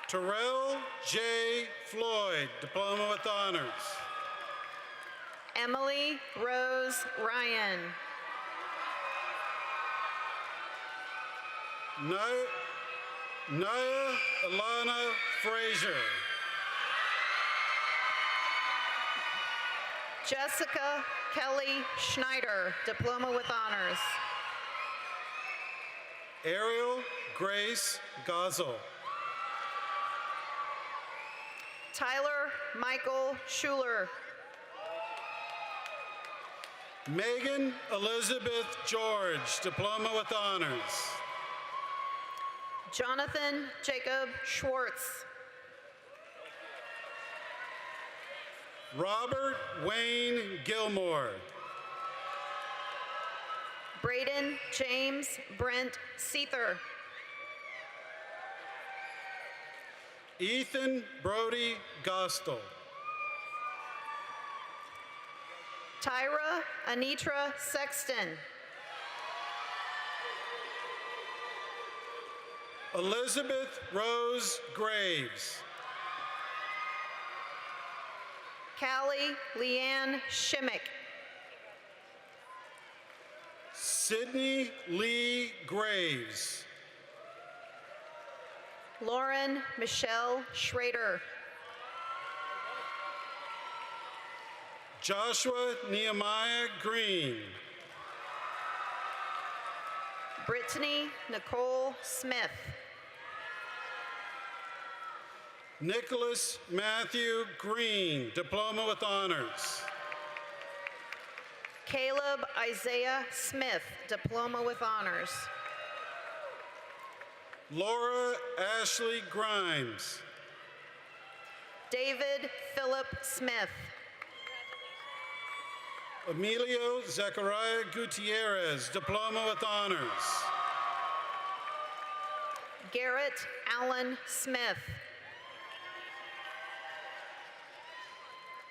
Terrell J. Floyd, Diploma with Honors. Emily Rose Ryan. Naya Alana Frazier. Jessica Kelly Schneider, Diploma with Honors. Ariel Grace Gozel. Tyler Michael Schuler. Megan Elizabeth George, Diploma with Honors. Jonathan Jacob Schwartz. Robert Wayne Gilmore. Braden James Brent Seether. Ethan Brody Gostel. Tyra Anitra Sexton. Elizabeth Rose Graves. Callie Leanne Shimmick. Sydney Lee Graves. Lauren Michelle Schrader. Joshua Nehemiah Green. Brittany Nicole Smith. Nicholas Matthew Green, Diploma with Honors. Caleb Isaiah Smith, Diploma with Honors. Laura Ashley Grimes. David Philip Smith. Emilio Zechariah Gutierrez, Diploma with Honors. Garrett Allen Smith.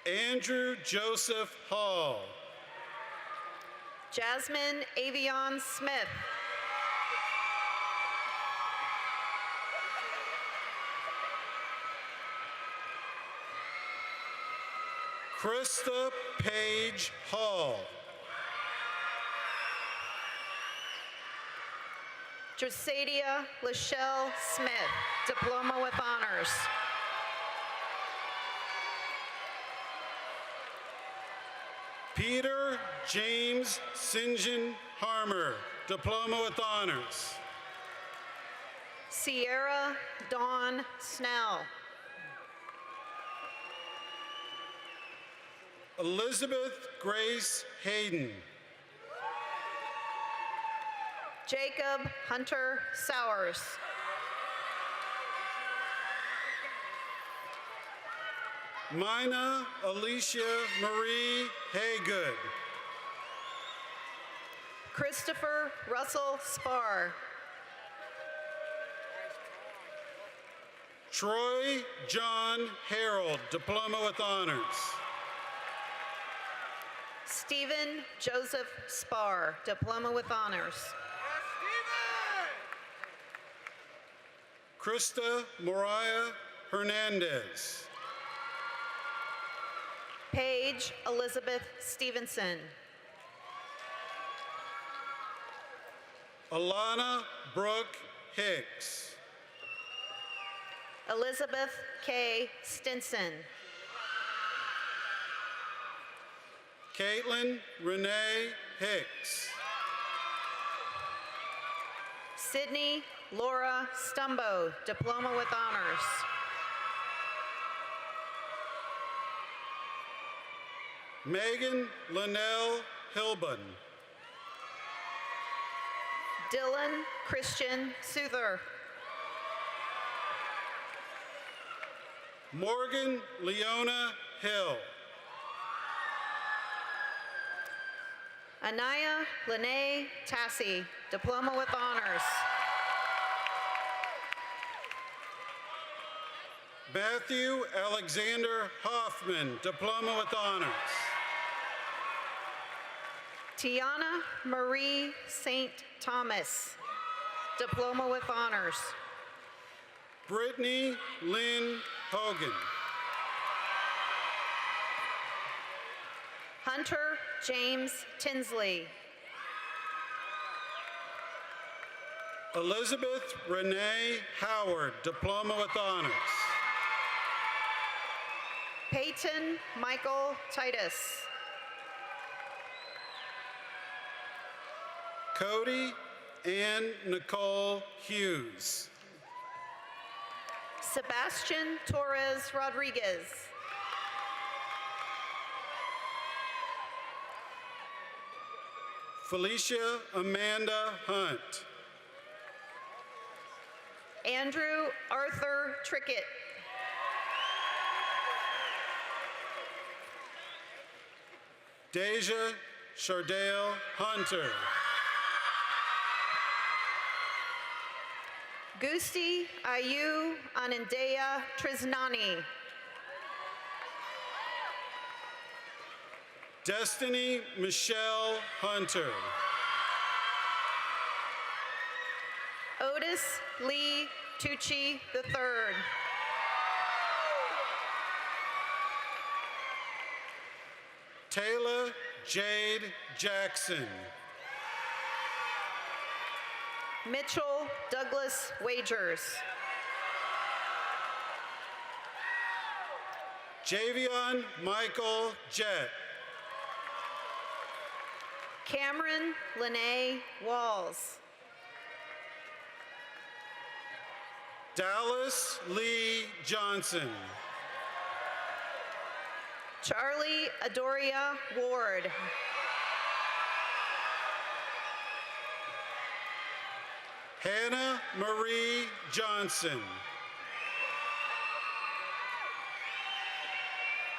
Andrew Joseph Hall. Jasmine Avion Smith. Krista Page Hall. Josadia Lachelle Smith, Diploma with Honors. Peter James Sinjin Harmer, Diploma with Honors. Sierra Dawn Snell. Elizabeth Grace Hayden. Jacob Hunter Sowers. Mina Alicia Marie Haygood. Christopher Russell Spar. Troy John Harold, Diploma with Honors. Stephen Joseph Spar, Diploma with Honors. Krista Mariah Hernandez. Paige Elizabeth Stevenson. Alana Brooke Hicks. Elizabeth K. Stinson. Caitlin Renee Hicks. Sydney Laura Stumbo, Diploma with Honors. Megan Linnell Hilbun. Dylan Christian Souther. Morgan Leona Hill. Anaya Lene Tassi, Diploma with Honors. Matthew Alexander Hoffman, Diploma with Honors. Tiana Marie St. Thomas, Diploma with Honors. Brittany Lynn Hogan. Hunter James Tinsley. Elizabeth Renee Howard, Diploma with Honors. Peyton Michael Titus. Cody Ann Nicole Hughes. Sebastian Torres Rodriguez. Felicia Amanda Hunt. Andrew Arthur Trickett. Deja Shardale Hunter. Gusti Ayu Anandea Trisnani. Destiny Michelle Hunter. Otis Lee Tucci III. Taylor Jade Jackson. Mitchell Douglas Wagers. Javion Michael Jett. Cameron Lene Walls. Dallas Lee Johnson. Charlie Adoria Ward. Hannah Marie Johnson.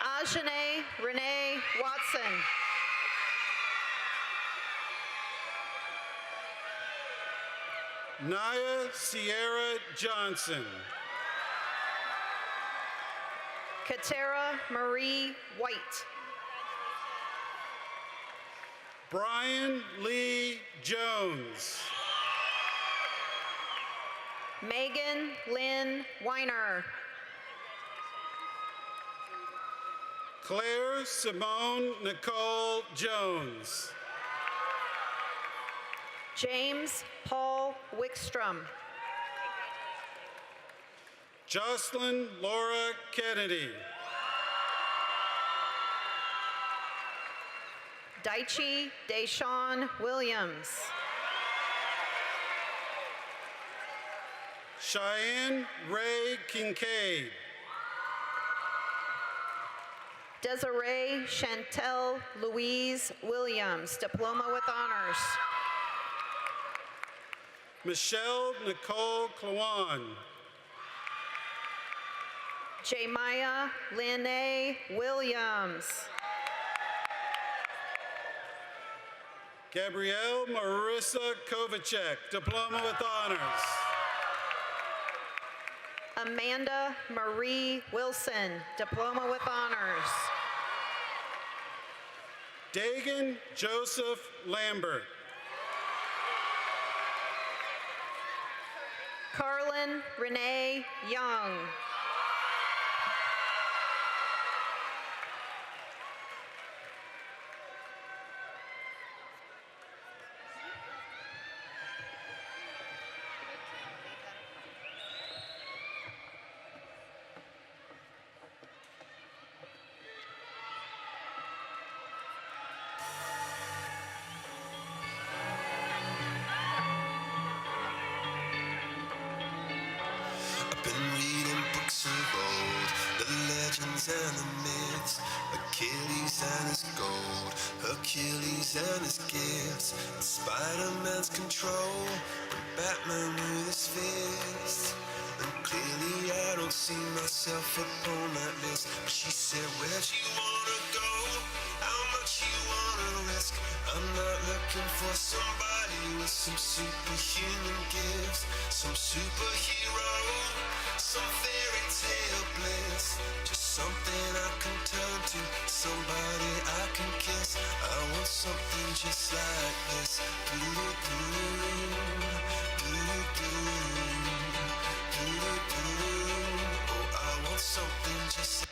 Ajane Renee Watson. Naya Sierra Johnson. Katera Marie White. Brian Lee Jones. Megan Lynn Weiner. Claire Simone Nicole Jones. James Paul Wickstrom. Jocelyn Laura Kennedy. Daichi Deshawn Williams. Cheyenne Ray Kincaid. Desiree Chantel Louise Williams, Diploma with Honors. Michelle Nicole Klawan. Jemaya Lene Williams. Gabrielle Marissa Kovacek, Diploma with Honors. Amanda Marie Wilson, Diploma with Honors. Dagan Joseph Lambert. Carlin Renee Young. Been reading books of old, the legends and the myths, Achilles and his gold, Hercules and his gifts, and Spider-Man's control, and Batman with his fist. And clearly I don't see myself upon that list. But she said, where'd you wanna go? How much you wanna risk? I'm not looking for somebody with some superhuman gifts, some superhero, some fairy tale bliss, just something I can turn to, somebody I can kiss. I want something just like this. Oh, I want something just like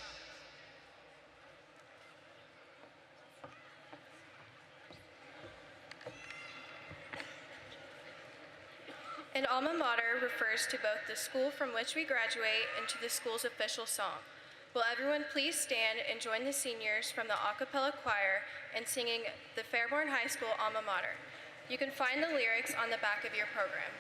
An alma mater refers to both the school from which we graduate and to the school's official song. Will everyone please stand and join the seniors from the a cappella choir in singing the Fairborn High School alma mater. You can find the lyrics on the back of your program.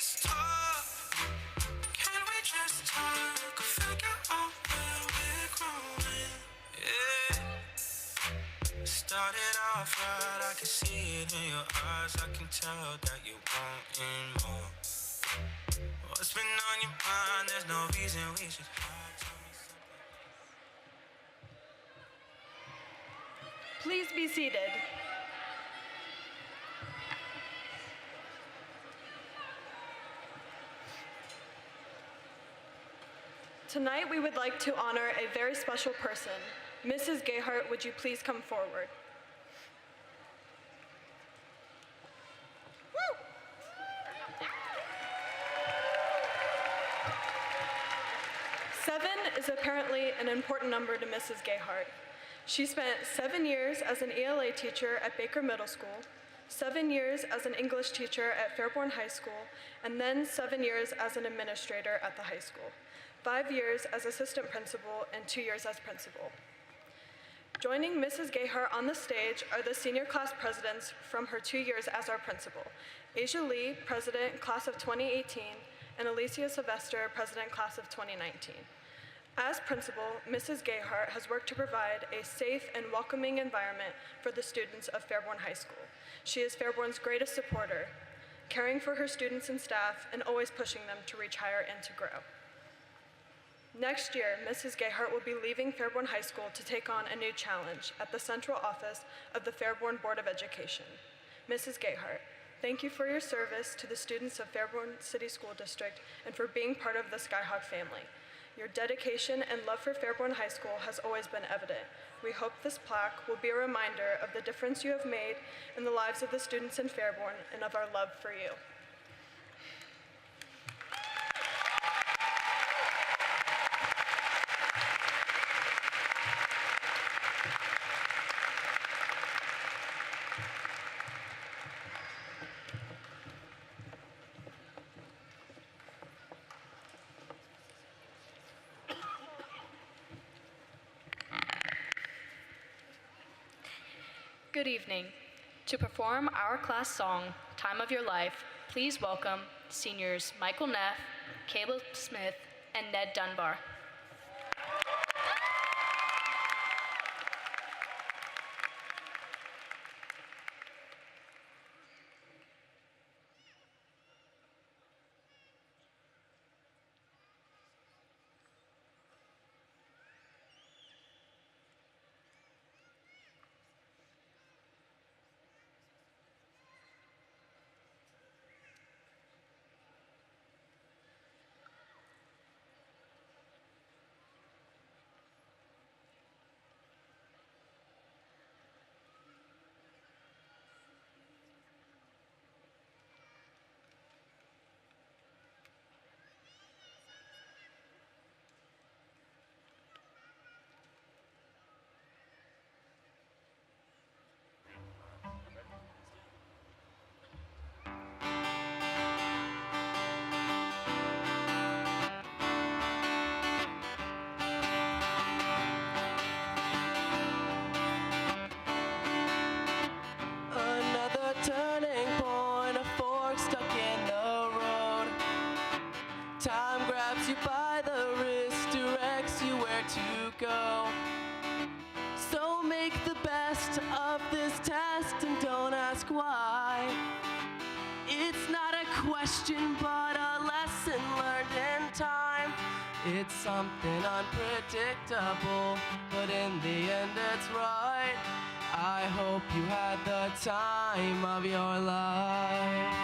just talk? Can we just talk? Figure out where we're growing. Yeah. Started off right, I can see it in your eyes. I can tell that you want more. What's been on your mind? There's no reason we should hide. Tell me something. Please be seated. Tonight we would like to honor a very special person. Mrs. Gayhart, would you please come forward? 7 is apparently an important number to Mrs. Gayhart. She spent 7 years as an ELA teacher at Baker Middle School, 7 years as an English teacher at Fairborn High School, and then 7 years as an administrator at the high school, 5 years as assistant principal, and 2 years as principal. Joining Mrs. Gayhart on the stage are the senior class presidents from her 2 years as our principal: Asia Lee, president, class of 2018, and Alicia Sylvester, president, class of 2019. As principal, Mrs. Gayhart has worked to provide a safe and welcoming environment for the students of Fairborn High School. She is Fairborn's greatest supporter, caring for her students and staff and always pushing them to reach higher and to grow. Next year, Mrs. Gayhart will be leaving Fairborn High School to take on a new challenge at the central office of the Fairborn Board of Education. Mrs. Gayhart, thank you for your service to the students of Fairborn City School District and for being part of the Skyhawk family. Your dedication and love for Fairborn High School has always been evident. We hope this plaque will be a reminder of the difference you have made in the lives of the students in Fairborn and of our love for you. Good evening. To perform our class song, Time of Your Life, please welcome seniors Michael Neff, Caleb Smith, and Ned Dunbar. Time grabs you by the wrist, directs you where to go. So make the best of this test and don't ask why. It's not a question, but a lesson learned in time. It's something unpredictable, but in the end it's right. I hope you had the time of your life.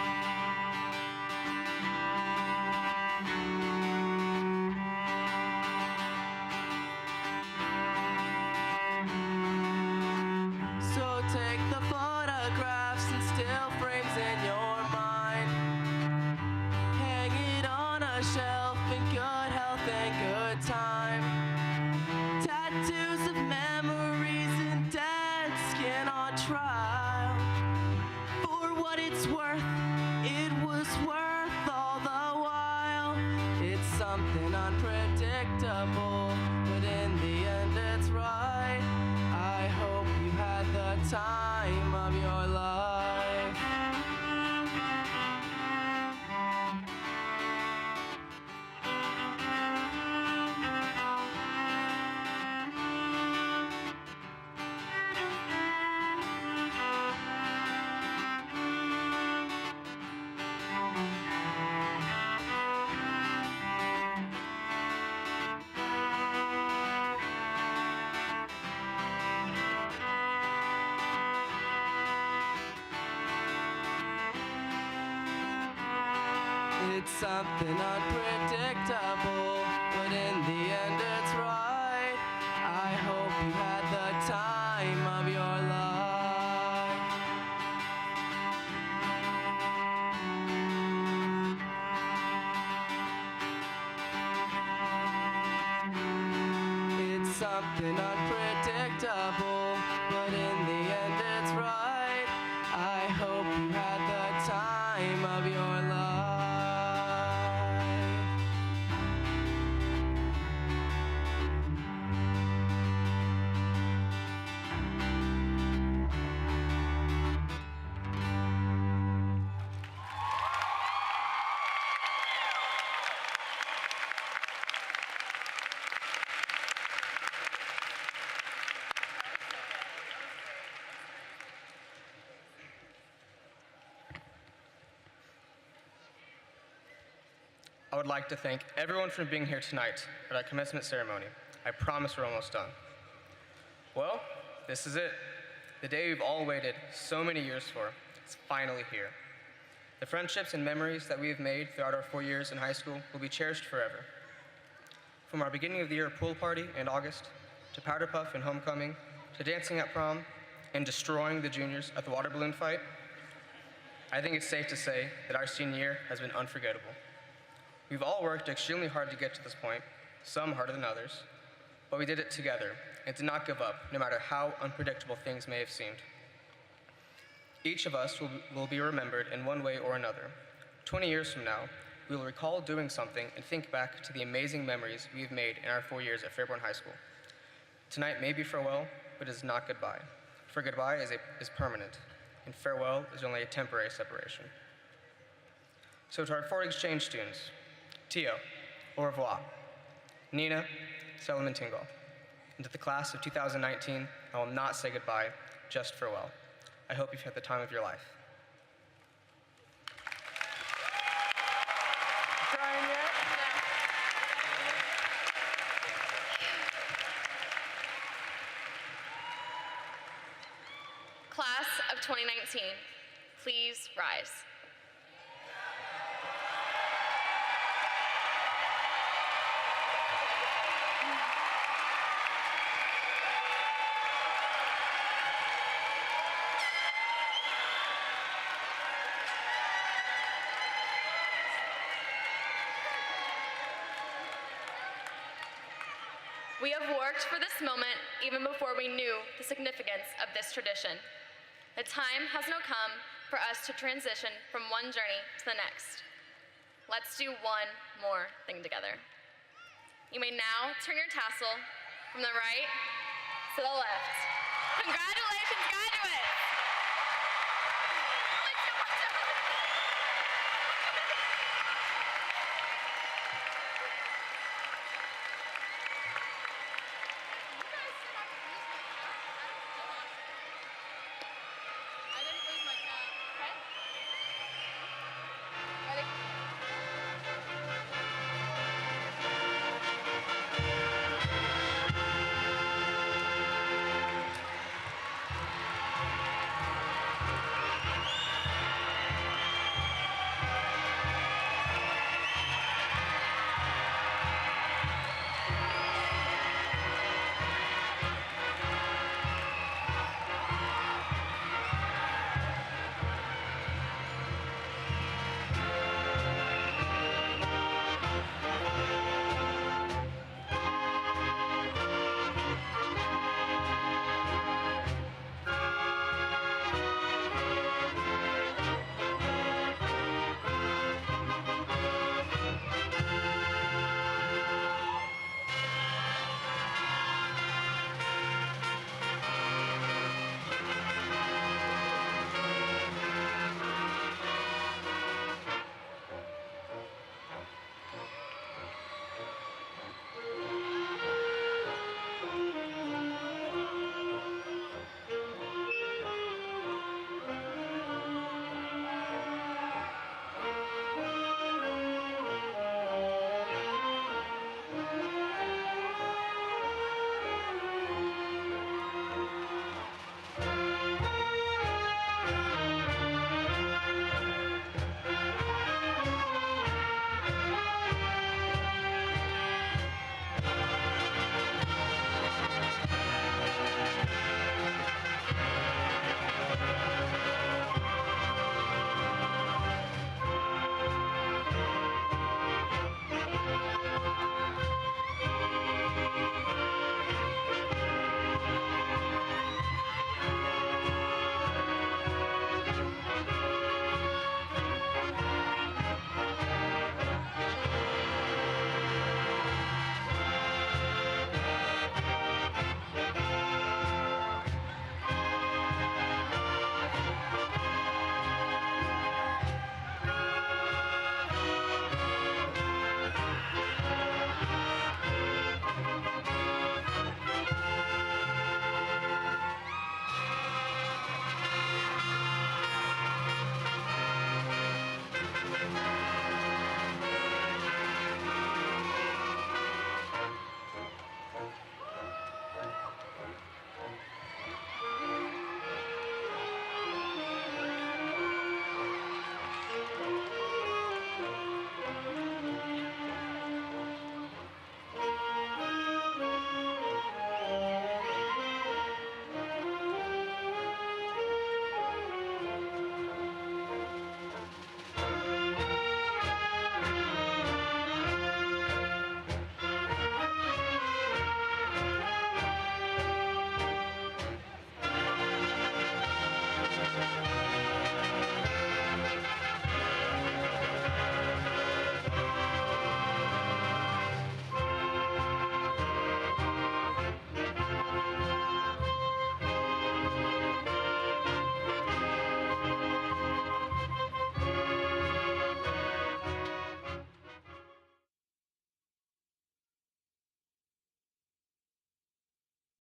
So take the photographs and still frames in your mind. Hang it on a shelf in good health and good time. Tattoos of memories and dead skin on trial. For what it's worth, it was worth all the while. It's something unpredictable, but in the end it's right. I hope you had the time of your life. It's something unpredictable, but in the end it's right. I hope you had the time of your life. It's something unpredictable, but in the end it's right. I hope you had the time of your life. I would like to thank everyone for being here tonight at our commencement ceremony. I promise we're almost done. Well, this is it. The day we've all waited so many years for. It's finally here. The friendships and memories that we have made throughout our 4 years in high school will be cherished forever. From our beginning of the year pool party in August, to powder puff and homecoming, to dancing at prom, and destroying the juniors at the water balloon fight, I think it's safe to say that our senior year has been unforgettable. We've all worked extremely hard to get to this point, some harder than others, but we did it together and did not give up, no matter how unpredictable things may have seemed. Each of us will be remembered in one way or another. 20 years from now, we will recall doing something and think back to the amazing memories we've made in our 4 years at Fairborn High School. Tonight may be farewell, but it is not goodbye. For goodbye is permanent, and farewell is only a temporary separation. So to our 4 exchange students, Tio, au revoir. Nina, Selim and Tingle. And to the class of 2019, I will not say goodbye, just farewell. I hope you've had the time of your life. Crying yet? Class of 2019, please rise. We have worked for this moment even before we knew the significance of this tradition. The time has now come for us to transition from one journey to the next. Let's do one more thing together. You may now turn your tassel from the right to the left. Congratulations, graduates!